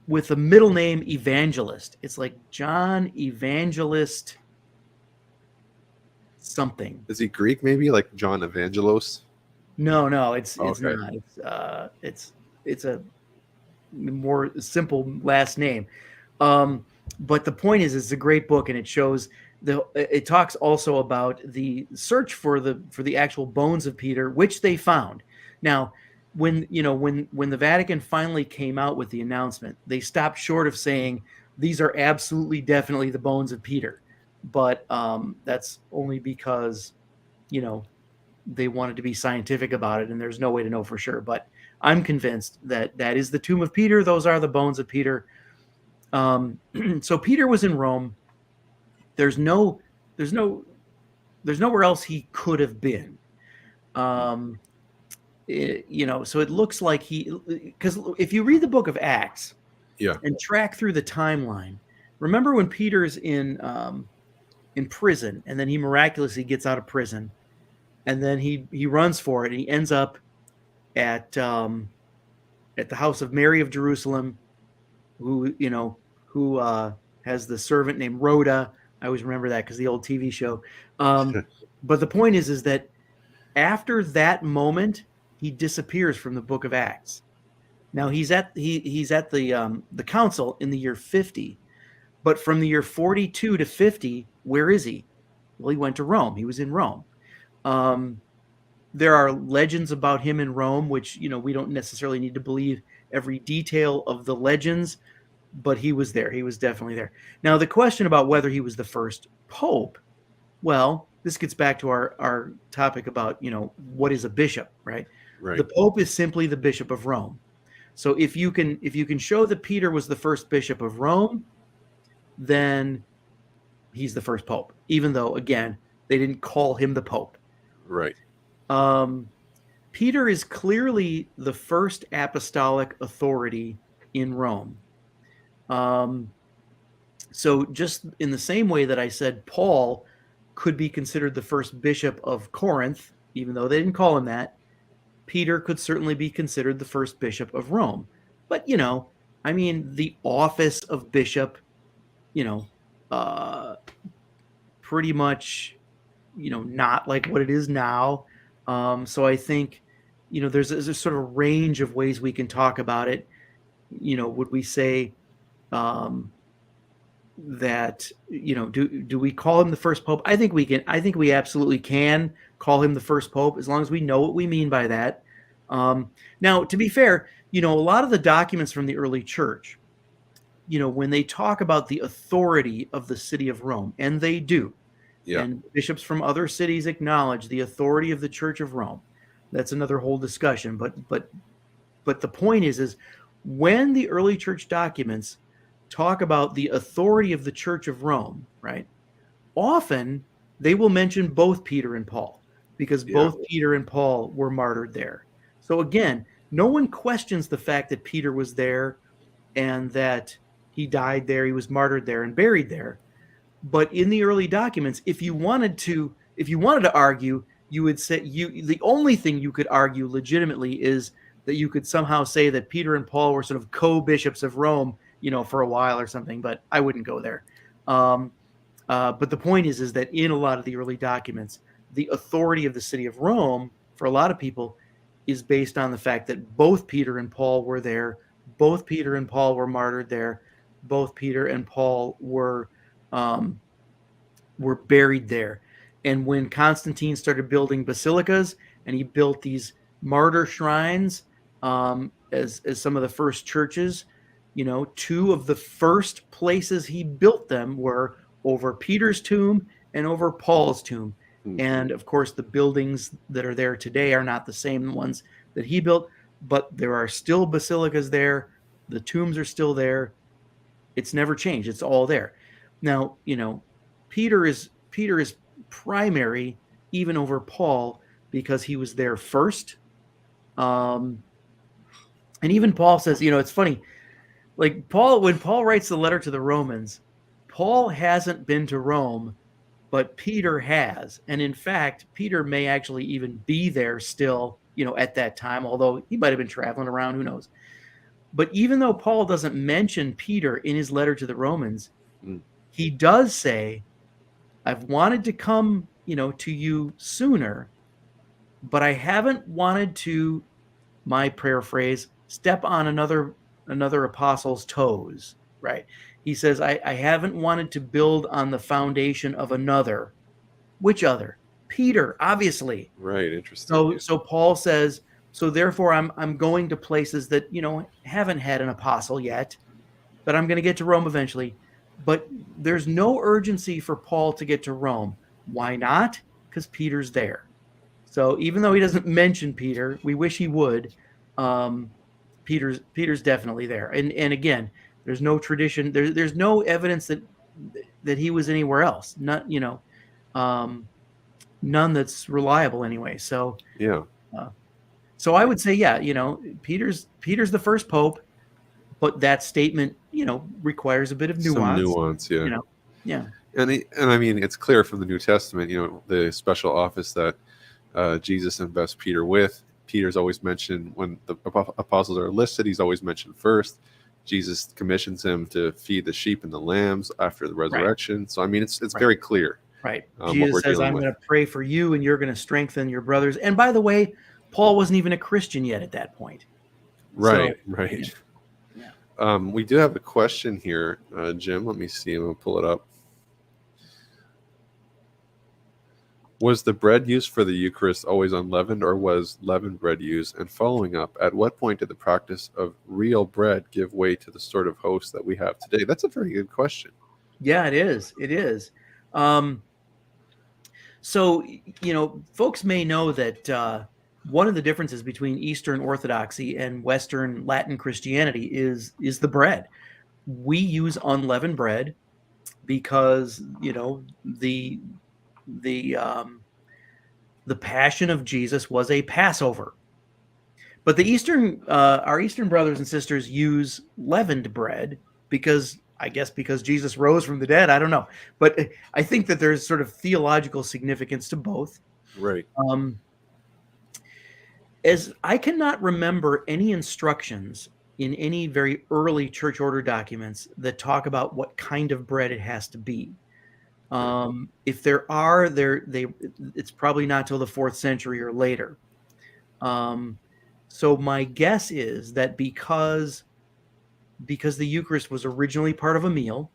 with the middle name Evangelist. It's like John Evangelist something. Is he Greek? Maybe like John Evangelos? No, it's Okay. not. It's a more simple last name. But the point is, it's a great book, and it shows it talks also about the search for the actual bones of Peter, which they found. Now, when the Vatican finally came out with the announcement, they stopped short of saying these are absolutely definitely the bones of Peter, but that's only because they wanted to be scientific about it, and there's no way to know for sure. But I'm convinced that that is the tomb of Peter. Those are the bones of Peter. So Peter was in Rome. There's no, there's no, there's nowhere else he could have been. So it looks like because if you read the book of Acts, and track through the timeline, remember when Peter's in prison, and then he miraculously gets out of prison, and then he runs for it, and he ends up at the house of Mary of Jerusalem, who has the servant named Rhoda. I always remember that because the old TV show. But the point is that after that moment, he disappears from the book of Acts. Now he's at the council in the year 50, but from the year 42 to 50, where is he? Well, he went to Rome. He was in Rome. There are legends about him in Rome, which we don't necessarily need to believe every detail of the legends, but he was there. He was definitely there. Now, the question about whether he was the first pope, well, this gets back to our topic about, what is a bishop, right? Right. The pope is simply the bishop of Rome. So if you can show that Peter was the first bishop of Rome, then he's the first pope, even though, again, they didn't call him the pope. Right. Peter is clearly the first apostolic authority in Rome. So just in the same way that I said Paul could be considered the first bishop of Corinth, even though they didn't call him that, Peter could certainly be considered the first bishop of Rome. But, the office of bishop, pretty much, not like what it is now. So I think, there's a sort of range of ways we can talk about it. Would we say that, do we call him the first pope? I think we can. I think we absolutely can call him the first pope as long as we know what we mean by that. Now, to be fair, a lot of the documents from the early church, when they talk about the authority of the city of Rome, and they do, and bishops from other cities acknowledge the authority of the Church of Rome. That's another whole discussion. But the point is when the early church documents talk about the authority of the Church of Rome, right? Often they will mention both Peter and Paul, because both Peter and Paul were martyred there. So again, no one questions the fact that Peter was there and that he died there, he was martyred there and buried there. But in the early documents, if you wanted to argue, you would say the only thing you could argue legitimately is that you could somehow say that Peter and Paul were sort of co-bishops of Rome, for a while or something, but I wouldn't go there. But the point is that in a lot of the early documents, the authority of the city of Rome, for a lot of people, is based on the fact that both Peter and Paul were there, both Peter and Paul were martyred there, both Peter and Paul were buried there. And when Constantine started building basilicas, and he built these martyr shrines as some of the first churches, two of the first places he built them were over Peter's tomb and over Paul's tomb. Mm-hmm. And of course, the buildings that are there today are not the same ones that he built, but there are still basilicas there. The tombs are still there. It's never changed. It's all there. Now, Peter is primary even over Paul because he was there first. And even Paul says, it's funny, like when Paul writes the letter to the Romans, Paul hasn't been to Rome, but Peter has. And in fact, Peter may actually even be there still, at that time, although he might have been traveling around, who knows. But even though Paul doesn't mention Peter in his letter to the Romans, he does say, I've wanted to come, to you sooner, but I haven't wanted to, my paraphrase, step on another apostle's toes, right? He says, I haven't wanted to build on the foundation of another. Which other? Peter, obviously. Right, interesting. So Paul says, so therefore I'm going to places that, haven't had an apostle yet, but I'm going to get to Rome eventually. But there's no urgency for Paul to get to Rome. Why not? because Peter's there. So even though he doesn't mention Peter, we wish he would. Um, Peter's definitely there. And again, there's no tradition. There's no evidence that he was anywhere else. Not none that's reliable anyway. So Yeah. uh, so I would say, yeah, Peter's the first pope, but that statement, requires a bit of Some nuance. nuance, yeah. Yeah. And I mean, it's clear from the New Testament, the special office that Jesus invests Peter with. Peter's always mentioned when the apostles are listed. He's always mentioned first. Jesus commissions him to feed the sheep and the lambs after the resurrection. Right. So I mean, it's right. Very clear. Right. Jesus says, "I'm going to pray for you, and you're going to strengthen your brothers." And by the way, Paul wasn't even a Christian yet at that point. Right. So, right. Yeah. We do have a question here, Jim. Let me see. I'm going to pull it up. Was the bread used for the Eucharist always unleavened, or was leavened bread used? And following up, at what point did the practice of real bread give way to the sort of host that we have today? That's a very good question. Yeah, it is. It is. So, folks may know that one of the differences between Eastern Orthodoxy and Western Latin Christianity is the bread. We use unleavened bread because, the Passion of Jesus was a Passover. But our Eastern brothers and sisters use leavened bread because Jesus rose from the dead. I don't know. But I think that there's sort of theological significance to both. Right. As I cannot remember any instructions in any very early church order documents that talk about what kind of bread it has to be. If there are, it's probably not till the 4th century or later. So my guess is that because the Eucharist was originally part of a meal,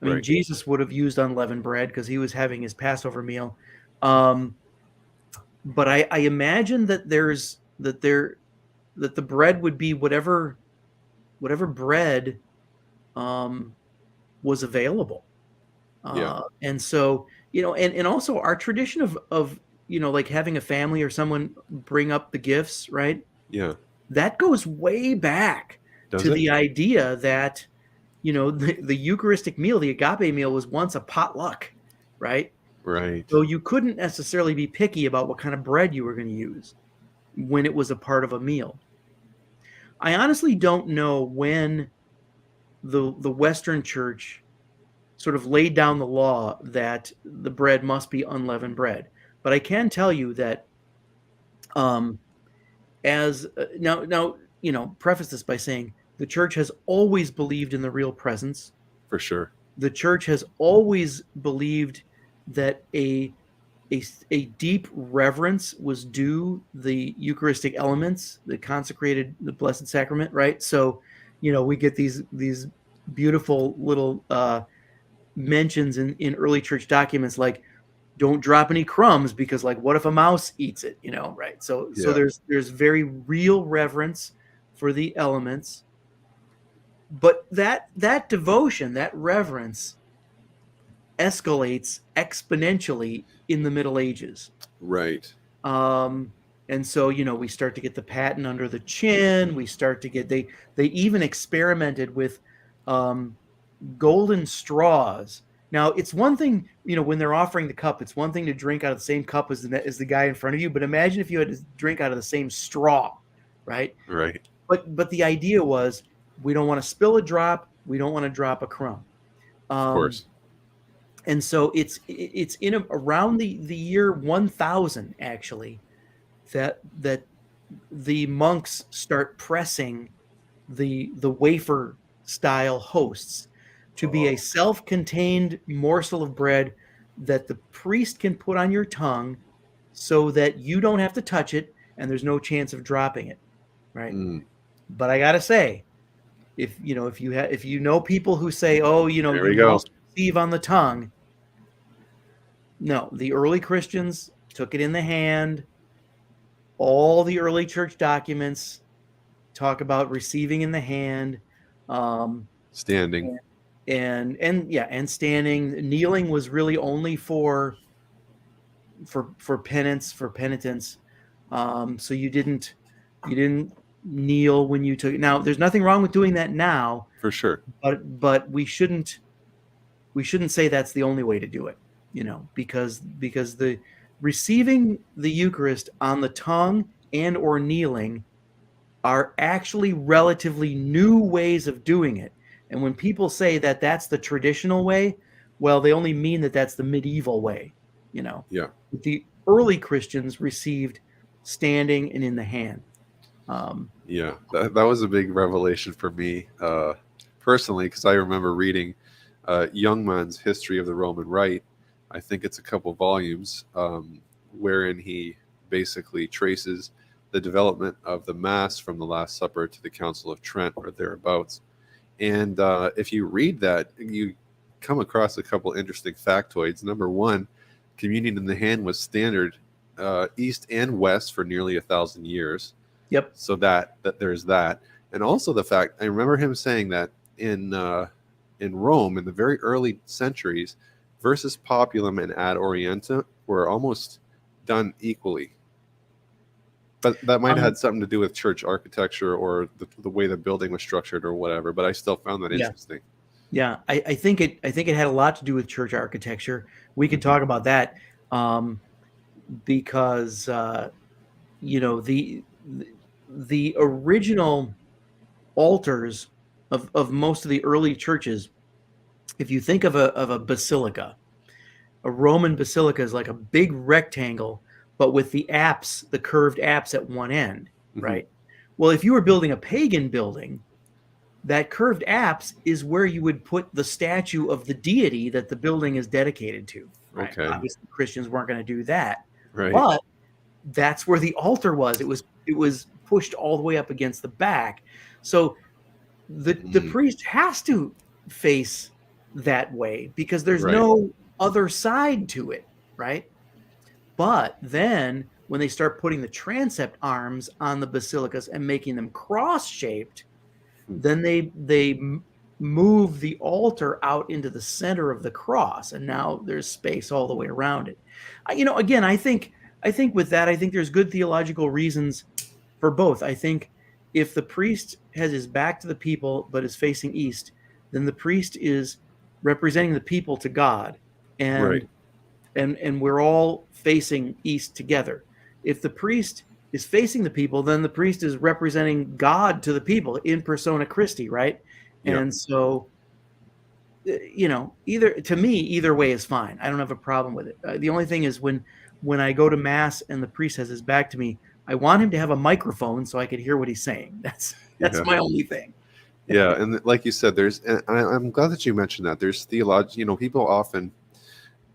I mean, Jesus would have used unleavened bread because he was having his Passover meal. But I imagine that the bread would be whatever bread was available. And so, and also our tradition of like having a family or someone bring up the gifts, right? Yeah. That goes way back to the idea that, the Eucharistic meal, the agape meal, was once a potluck, right? Right. So you couldn't necessarily be picky about what kind of bread you were going to use when it was a part of a meal. I honestly don't know when the Western Church sort of laid down the law that the bread must be unleavened bread. But I can tell you that preface this by saying the church has always believed in the real presence. For sure. The church has always believed that a deep reverence was due the Eucharistic elements, the Blessed Sacrament, right? So, we get these beautiful little mentions in early church documents, like don't drop any crumbs because, like, what if a mouse eats it, right? So there's very real reverence for the elements, but that devotion, that reverence escalates exponentially in the Middle Ages. Right. And so, we start to get the paten under the chin. We start to get, they even experimented with golden straws. Now, it's one thing, when they're offering the cup, it's one thing to drink out of the same cup as the guy in front of you. But imagine if you had to drink out of the same straw, right? Right. But the idea was, we don't want to spill a drop. We don't want to drop a crumb. Of course. And so it's in around the year 1000, actually, that the monks start pressing the wafer style hosts to be a self-contained morsel of bread that the priest can put on your tongue so that you don't have to touch it and there's no chance of dropping it, right? But I gotta say, if you know people who say, you must receive on the tongue, no, the early Christians took it in the hand. All the early church documents talk about receiving in the hand, standing, and standing. Kneeling was really only for for penance, for penitence. So you didn't kneel when you took. Now, there's nothing wrong with doing that now, For sure. but we shouldn't say that's the only way to do it. Because the receiving the Eucharist on the tongue and or kneeling are actually relatively new ways of doing it. And when people say that that's the traditional way, well, they only mean that that's the medieval way. Yeah. The early Christians received standing and in the hand. Yeah, that was a big revelation for me personally, because I remember reading Youngman's History of the Roman Rite. I think it's a couple volumes, wherein he basically traces the development of the Mass from the Last Supper to the Council of Trent or thereabouts. And if you read that, you come across a couple interesting factoids. Number one, communion in the hand was standard east and west for nearly 1,000 years. Yep. So that there's that, and also the fact I remember him saying that in Rome in the very early centuries, versus populum and ad orientem were almost done equally. But that might have had something to do with church architecture or the way the building was structured or whatever. But I still found that interesting. Yeah, I think it had a lot to do with church architecture. We could talk about that because the original altars of most of the early churches, if you think of a basilica, a Roman basilica is like a big rectangle, but with the apse, the curved apse at one end, right? Well, if you were building a pagan building, that curved apse is where you would put the statue of the deity that the building is dedicated to. Right? Okay. Obviously, Christians weren't going to do that, right? But that's where the altar was. It was pushed all the way up against the back, so the priest has to face that way because there's no other side to it, right? But then when they start putting the transept arms on the basilicas and making them cross-shaped, then they move the altar out into the center of the cross, and now there's space all the way around it. Again, I think with that, I think there's good theological reasons for both. I think if the priest has his back to the people but is facing east, then the priest is representing the people to God, and we're all facing east together. If the priest is facing the people, then the priest is representing God to the people in persona Christi, right? Yep. And so, either way is fine. I don't have a problem with it. The only thing is when I go to mass and the priest has his back to me, I want him to have a microphone so I could hear what he's saying. That's my only thing. Yeah, and like you said, I'm glad that you mentioned that. There's theology. People often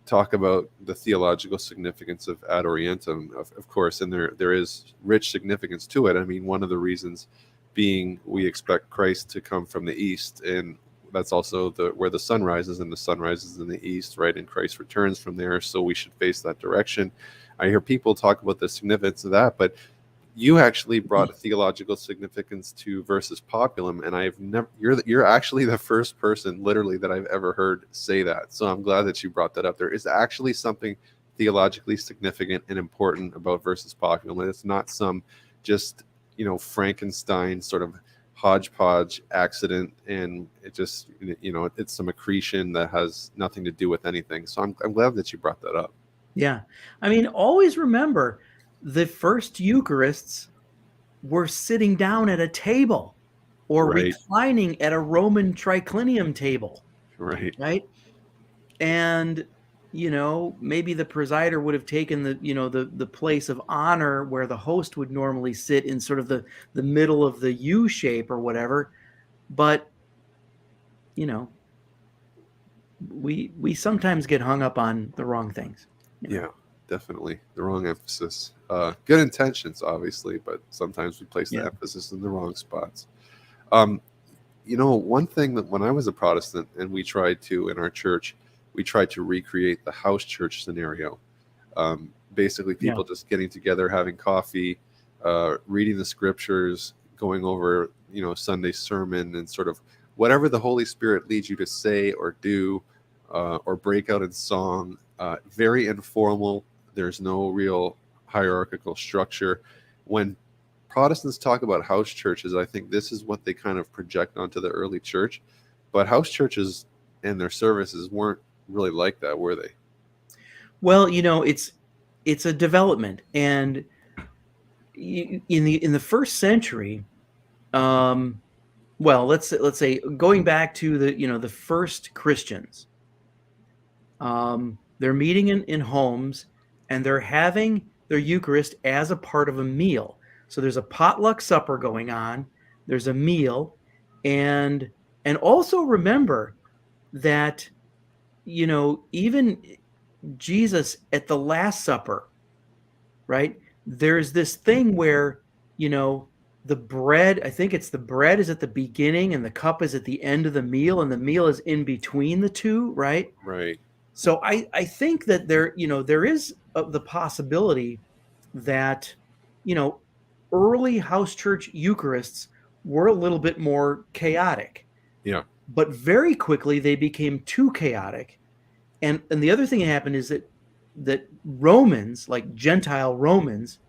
talk about the theological significance of ad orientem, of course, and there is rich significance to it. I mean, one of the reasons being we expect Christ to come from the east, and that's also where the sun rises, and the sun rises in the east, right? And Christ returns from there, so we should face that direction. I hear people talk about the significance of that, but you actually brought a theological significance to versus populum, and I've never. You're actually the first person, literally, that I've ever heard say that. So I'm glad that you brought that up. There is actually something theologically significant and important about versus populum. It's not some just Frankenstein sort of hodgepodge accident, and it just it's some accretion that has nothing to do with anything. So I'm glad that you brought that up. Yeah, I mean, always remember, the first Eucharists were sitting down at a table or reclining at a Roman triclinium table. Right. And, maybe the presider would have taken the place of honor where the host would normally sit in sort of the middle of the U shape or whatever. But, we sometimes get hung up on the wrong things. Yeah. Definitely the wrong emphasis. Good intentions, obviously, but sometimes we place the emphasis in the wrong spots. One thing that when I was a Protestant and we tried to, in our church, we tried to recreate the house church scenario. Basically, people just getting together, having coffee, reading the scriptures, going over, Sunday sermon, and sort of whatever the Holy Spirit leads you to say or do, or break out in song. Very informal. There's no real hierarchical structure. When Protestants talk about house churches, I think this is what they kind of project onto the early church. But house churches and their services weren't really like that, were they? Well, it's a development, and in the first century, well, let's say going back to the first Christians, they're meeting in homes, and they're having their Eucharist as a part of a meal. So there's a potluck supper going on. There's a meal, and also remember that even Jesus at the Last Supper, right? There's this thing where the bread. I think it's the bread is at the beginning, and the cup is at the end of the meal, and the meal is in between the two, right? Right. So I think that there is the possibility that early house church Eucharists were a little bit more chaotic, Yeah. but very quickly they became too chaotic. And the other thing that happened is that Romans, like Gentile Romans,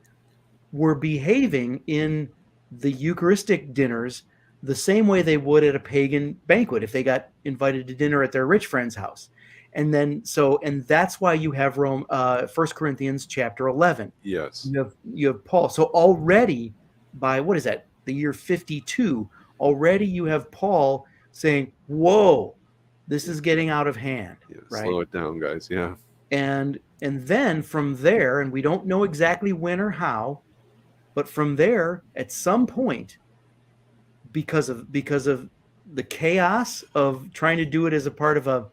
were behaving in the Eucharistic dinners the same way they would at a pagan banquet if they got invited to dinner at their rich friend's house. And that's why you have Rome, 1 Corinthians chapter 11. Yes. You have Paul. So already by, what is that, the year 52, already you have Paul saying, whoa, this is getting out of hand. Yeah, right? Slow it down, guys. Yeah. And then from there, and we don't know exactly when or how, but from there, at some point, because of the chaos of trying to do it as a part of a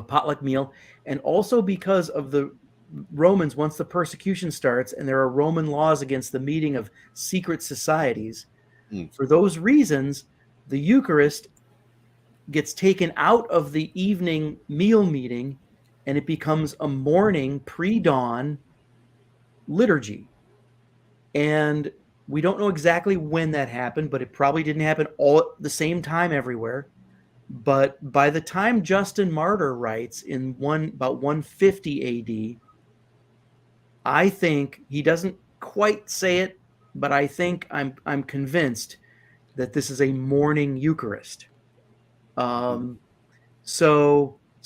potluck meal, and also because of the Romans, once the persecution starts and there are Roman laws against the meeting of secret societies, for those reasons, the Eucharist gets taken out of the evening meal meeting, and it becomes a morning pre-dawn liturgy. And we don't know exactly when that happened, but it probably didn't happen all at the same time everywhere. But by the time Justin Martyr writes in about 150 AD, I think he doesn't quite say it, but I think I'm convinced that this is a morning Eucharist. So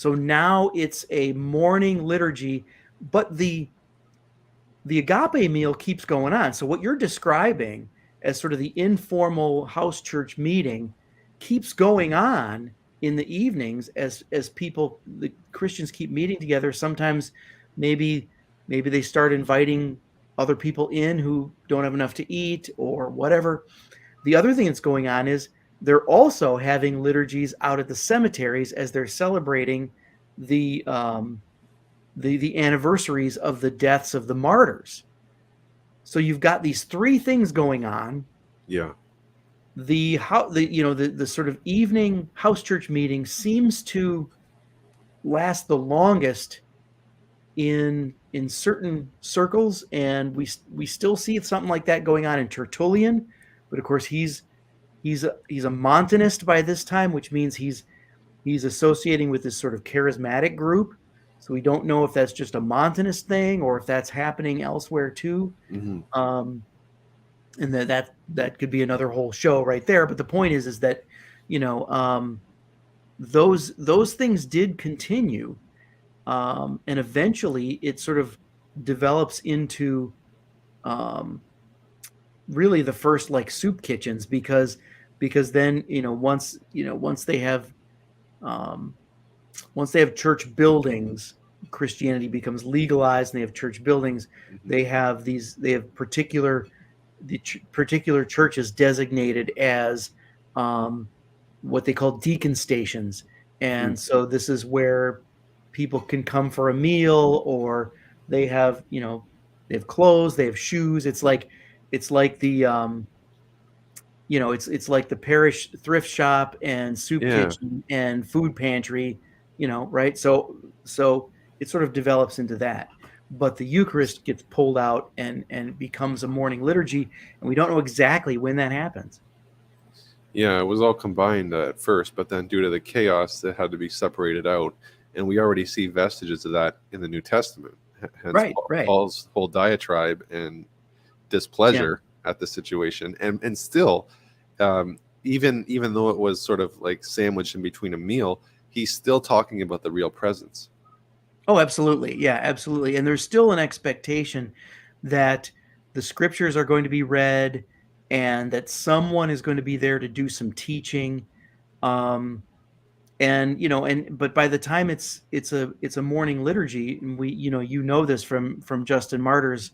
now it's a morning liturgy, but the agape meal keeps going on. So what you're describing as sort of the informal house church meeting keeps going on in the evenings as the Christians keep meeting together. Sometimes maybe they start inviting other people in who don't have enough to eat or whatever. The other thing that's going on is they're also having liturgies out at the cemeteries as they're celebrating the anniversaries of the deaths of the martyrs. So you've got these three things going on. Yeah. The sort of evening house church meeting seems to last the longest in certain circles, and we still see something like that going on in Tertullian, but of course he's a Montanist by this time, which means he's associating with this sort of charismatic group. So we don't know if that's just a Montanist thing or if that's happening elsewhere too. Mm-hmm. And that could be another whole show right there. But the point is that, those things did continue. And eventually it sort of develops into really the first like soup kitchens, because then, once they have church buildings, Christianity becomes legalized, and they have church buildings. Mm-hmm. They have particular churches designated as what they call deacon stations. And so this is where people can come for a meal, or they have clothes, they have shoes. It's like the it's like the parish thrift shop and soup kitchen and food pantry, right? So it sort of develops into that. But the Eucharist gets pulled out and becomes a morning liturgy, and we don't know exactly when that happens. Yeah, it was all combined at first, but then due to the chaos, it had to be separated out. And we already see vestiges of that in the New Testament. hence Right, right. Paul's whole diatribe and displeasure at the situation, and still, even though it was sort of like sandwiched in between a meal, he's still talking about the real presence. Oh, absolutely. Yeah, absolutely. And there's still an expectation that the scriptures are going to be read and that someone is going to be there to do some teaching. Um, and but by the time it's a morning liturgy, and we this from Justin Martyr's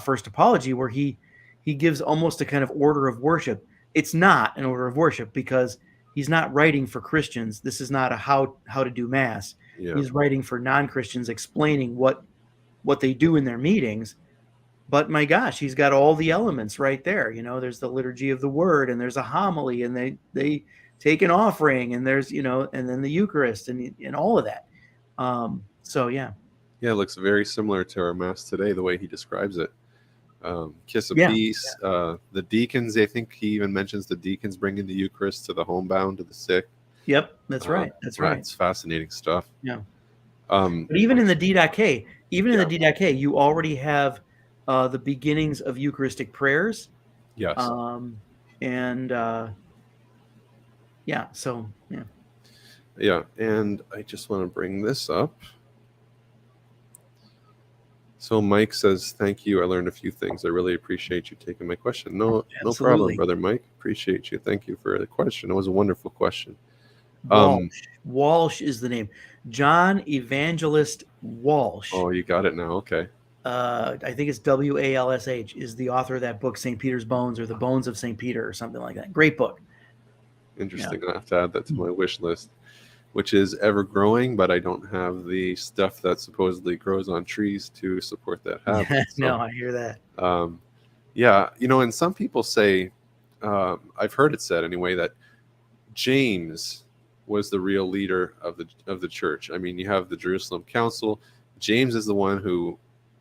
first apology, where he gives almost a kind of order of worship. It's not an order of worship because he's not writing for Christians. This is not a how to do mass. Yeah. He's writing for non-Christians, explaining what they do in their meetings. But my gosh, he's got all the elements right there. There's the liturgy of the word, and there's a homily, and they take an offering, and there's and then the Eucharist, and all of that. So yeah. Yeah, it looks very similar to our mass today, the way he describes it. Kiss of Yeah. peace. The deacons, I think he even mentions the deacons bringing the Eucharist to the homebound, to the sick. Yep, that's right. That's right. It's fascinating stuff. Yeah. Um, But even in the D.K, Yeah. you already have the beginnings of Eucharistic prayers. yes. And yeah, so yeah. Yeah, and I just want to bring this up. So Mike says, "Thank you. I learned a few things. I really appreciate you taking my question." No problem, Absolutely. brother Mike. Appreciate you. Thank you for the question. It was a wonderful question. Walsh is the name. John Evangelist Walsh. Oh, you got it now. Okay. I think it's Walsh is the author of that book, St. Peter's Bones, or The Bones of St. Peter, or something like that. Great book. Interesting. I have to add that to my wish list, which is ever growing, but I don't have the stuff that supposedly grows on trees to support that habit. So, No, I hear that. yeah, and some people say, I've heard it said anyway, that James was the real leader of the church. I mean, you have the Jerusalem Council. James is the one who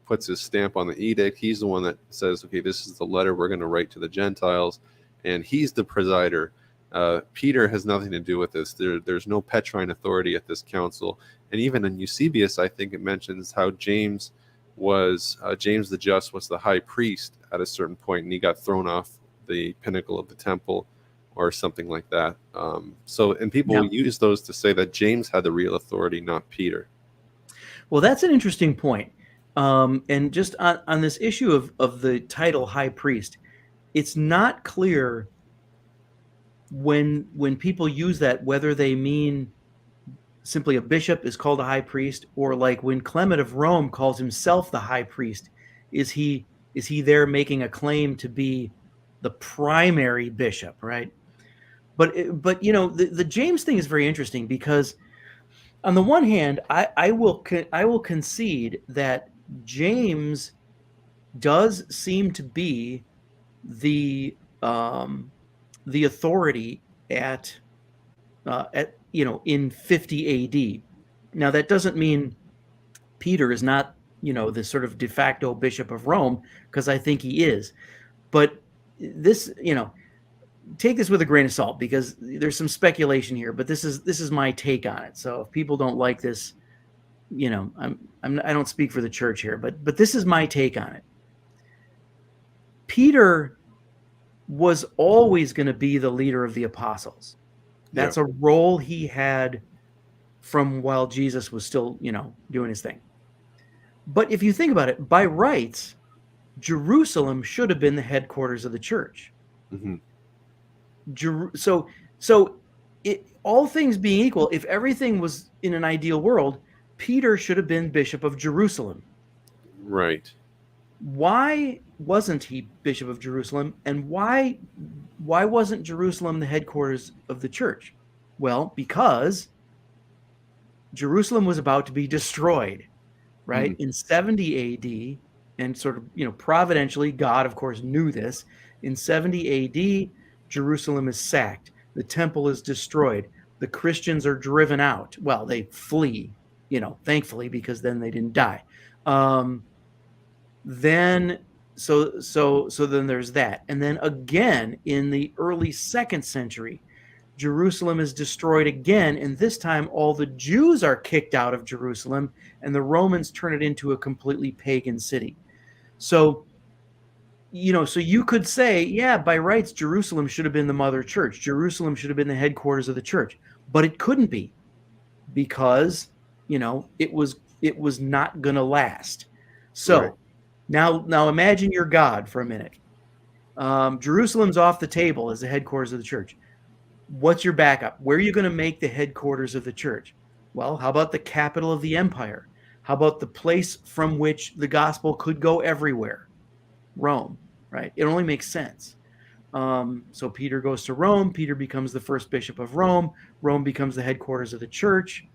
puts his stamp on the edict. He's the one that says, okay, this is the letter we're going to write to the Gentiles, and he's the presider. Peter has nothing to do with this. There's no Petrine authority at this council. And even in Eusebius, I think it mentions how James the Just was the high priest at a certain point, and he got thrown off the pinnacle of the temple or something like that. And people use those to say that James had the real authority, not Peter. Well, that's an interesting point. And just on this issue of the title high priest, it's not clear when people use that whether they mean simply a bishop is called a high priest, or like when Clement of Rome calls himself the high priest, is he there making a claim to be the primary bishop, right? But the James thing is very interesting because on the one hand, I will concede that James does seem to be the authority at in 50 AD. Now that doesn't mean Peter is not the sort of de facto bishop of Rome, because I think he is. But this take this with a grain of salt, because there's some speculation here, but this is my take on it. So if people don't like this, I don't speak for the church here, but this is my take on it. Peter was always going to be the leader of the apostles. That's a role he had from while Jesus was still, doing his thing. But if you think about it, by rights, Jerusalem should have been the headquarters of the church. Mm-hmm. So all things being equal, if everything was in an ideal world, Peter should have been Bishop of Jerusalem. Right. Why wasn't he Bishop of Jerusalem? And why wasn't Jerusalem the headquarters of the church? Well, because Jerusalem was about to be destroyed, right? Mm-hmm. In 70 AD, and sort of, providentially, God, of course, knew this. In 70 AD, Jerusalem is sacked. The temple is destroyed. The Christians are driven out. Well, they flee, thankfully, because then they didn't die. Then then there's that. And then again, in the early 2nd century, Jerusalem is destroyed again, and this time all the Jews are kicked out of Jerusalem, and the Romans turn it into a completely pagan city. So, so you could say, yeah, by rights, Jerusalem should have been the mother church. Jerusalem should have been the headquarters of the church, but it couldn't be because, it was not going to last. So Right. now imagine you're God for a minute. Jerusalem's off the table as the headquarters of the church. What's your backup? Where are you going to make the headquarters of the church? Well, how about the capital of the empire? How about the place from which the gospel could go everywhere? Rome, right? It only makes sense. So Peter goes to Rome. Peter becomes the first bishop of Rome. Rome becomes the headquarters of the church.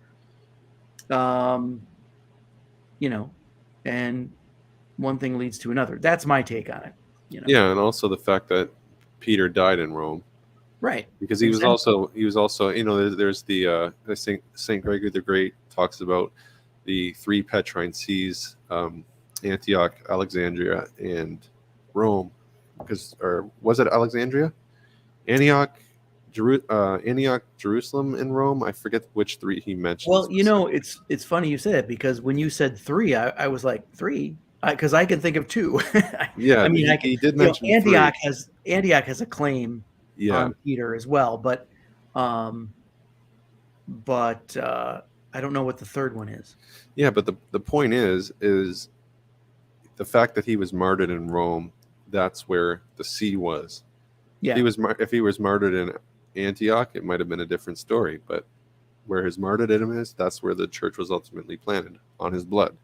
Um, and one thing leads to another. That's my take on it. Yeah, and also the fact that Peter died in Rome, Right. because he was also there's the Saint Gregory the Great talks about the three Petrine sees, Antioch, Alexandria, and Rome, or was it Alexandria, Antioch, Antioch, Jerusalem, and Rome? I forget which three he mentioned. Well, it's funny you said it, because when you said three, I was like, three, because I can think of two. Yeah, I mean, he did mention Antioch three. has a claim Yeah, on Peter as well, um, but I don't know what the third one is. yeah, but the point is the fact that he was martyred in Rome. That's where the C was. Yeah, If he was martyred in Antioch, it might have been a different story. But where his martyrdom is, that's where the church was ultimately planted, on his blood.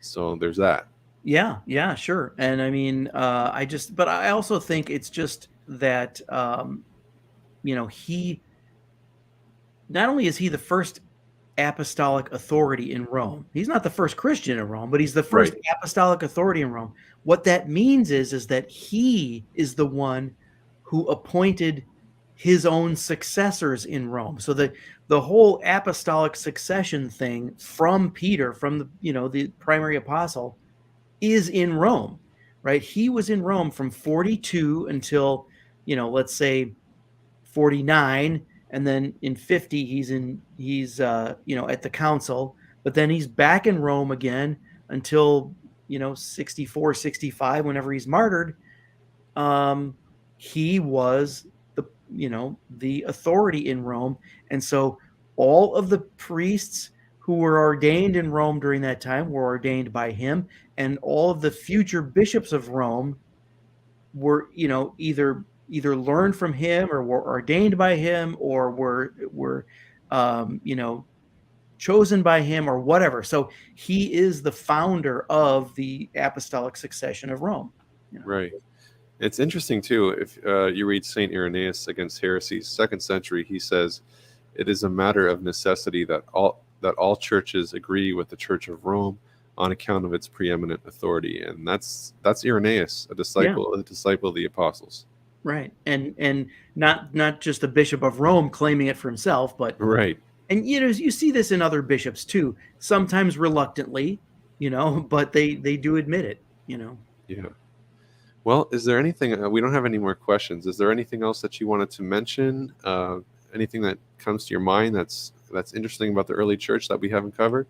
So there's that. yeah, sure. And I mean, but I also think it's just that, he not only is he the first apostolic authority in Rome. He's not the first Christian in Rome, but he's the first Right. apostolic authority in Rome. What that means is that he is the one who appointed his own successors in Rome. So the whole apostolic succession thing from Peter, from the primary apostle, is in Rome, right? He was in Rome from 42 until, let's say 49, and then in 50 he's at the council, but then he's back in Rome again until 64, 65, whenever he's martyred. He was the authority in Rome, and so all of the priests who were ordained in Rome during that time were ordained by him, and all of the future bishops of Rome were either learned from him, or were ordained by him, or were chosen by him, or whatever. So he is the founder of the apostolic succession of Rome. Right. It's interesting too. If you read Saint Irenaeus Against Heresies, 2nd century, he says, "It is a matter of necessity that all churches agree with the Church of Rome on account of its preeminent authority." And that's Irenaeus, a disciple of the apostles. Right. And not just a bishop of Rome claiming it for himself, but Right. and you see this in other bishops too, sometimes reluctantly, but they do admit it. Yeah. Well, is there anything? We don't have any more questions. Is there anything else that you wanted to mention? Anything that comes to your mind that's interesting about the early church that we haven't covered?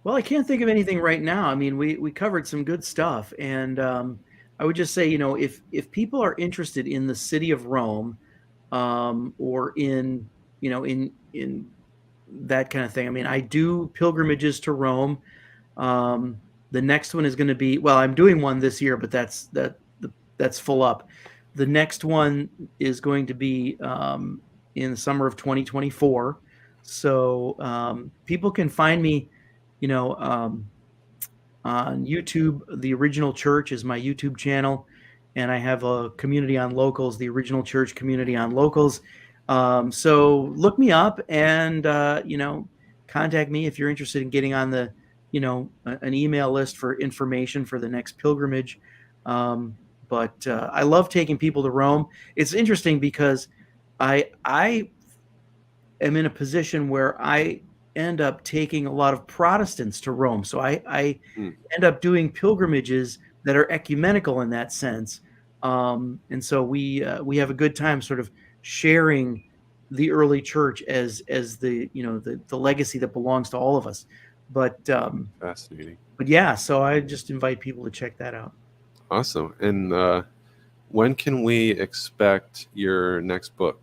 Well, I can't think of anything right now. I mean, we covered some good stuff, and I would just say, if people are interested in the city of Rome, or in that kind of thing. I mean, I do pilgrimages to Rome. The next one is going to be, well, I'm doing one this year, but that's full up. The next one is going to be in the summer of 2024. So people can find me, on YouTube. The Original Church is my YouTube channel, and I have a community on Locals, the Original Church community on Locals. So look me up, and contact me if you're interested in getting on the an email list for information for the next pilgrimage. But I love taking people to Rome. It's interesting because I am in a position where I end up taking a lot of Protestants to Rome. So I end up doing pilgrimages that are ecumenical in that sense. And so we have a good time sort of sharing the early church as the the legacy that belongs to all of us. But Fascinating. but yeah, so I just invite people to check that out. Awesome. And when can we expect your next book?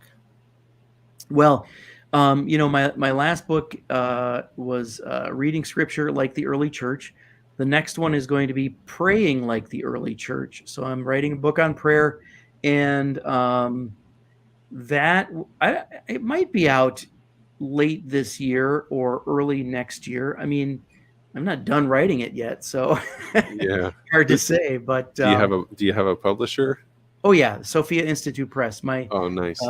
Well, my last book was reading scripture like the early church. The next one is going to be praying like the early church. So I'm writing a book on prayer, and that it might be out late this year or early next year. I mean, I'm not done writing it yet, so Yeah. hard to say. But Do you have a publisher? oh yeah, Sophia Institute Press, Oh, nice.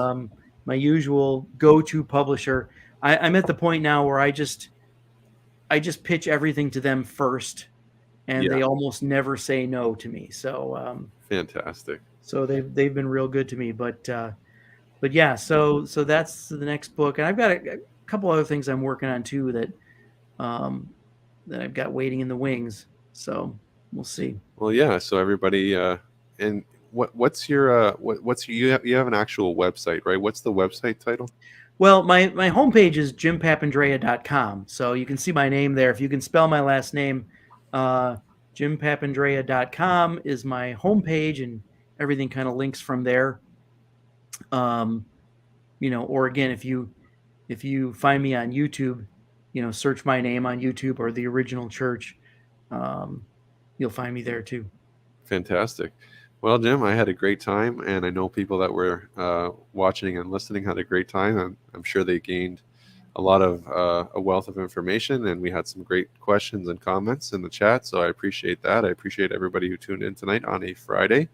my usual go-to publisher. I'm at the point now where I just pitch everything to them first, and Yeah. they almost never say no to me. So Fantastic. so they've been real good to me. But yeah, so that's the next book, and I've got a couple other things I'm working on too that I've got waiting in the wings. So we'll see. Well, yeah. So everybody, and what's your you have an actual website, right? What's the website title? Well, my homepage is jimpapandrea.com. So you can see my name there. If you can spell my last name, jimpapandrea.com is my homepage, and everything kind of links from there. Um, or again, if you find me on YouTube, search my name on YouTube or the original church, you'll find me there too. Fantastic. Well, Jim, I had a great time, and I know people that were watching and listening had a great time. I'm sure they gained a lot of a wealth of information, and we had some great questions and comments in the chat. So I appreciate that. I appreciate everybody who tuned in tonight on a Friday.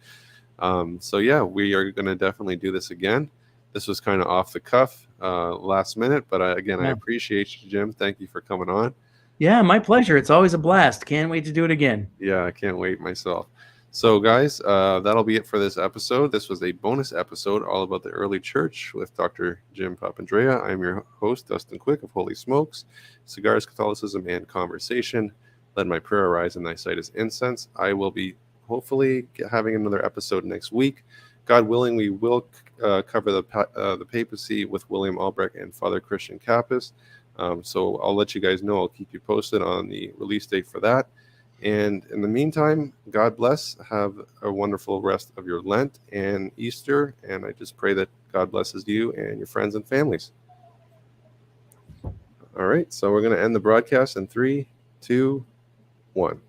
So yeah, we are going to definitely do this again. This was kind of off the cuff, last minute, but again, I appreciate you, Jim. Thank you for coming on. Yeah, my pleasure. It's always a blast. Can't wait to do it again. Yeah, I can't wait myself. So, guys, that'll be it for this episode. This was a bonus episode all about the early church with Dr. Jim Papandrea. I'm your host, Dustin Quick of Holy Smokes, Cigars, Catholicism, and Conversation. Let my prayer arise in thy sight as incense. I will be hopefully having another episode next week. God willing, we will cover the papacy with William Albrecht and Father Christian Kappas. So I'll let you guys know. I'll keep you posted on the release date for that. And in the meantime, God bless. Have a wonderful rest of your Lent and Easter. And I just pray that God blesses you and your friends and families. All right. So we're going to end the broadcast in 3, 2, 1.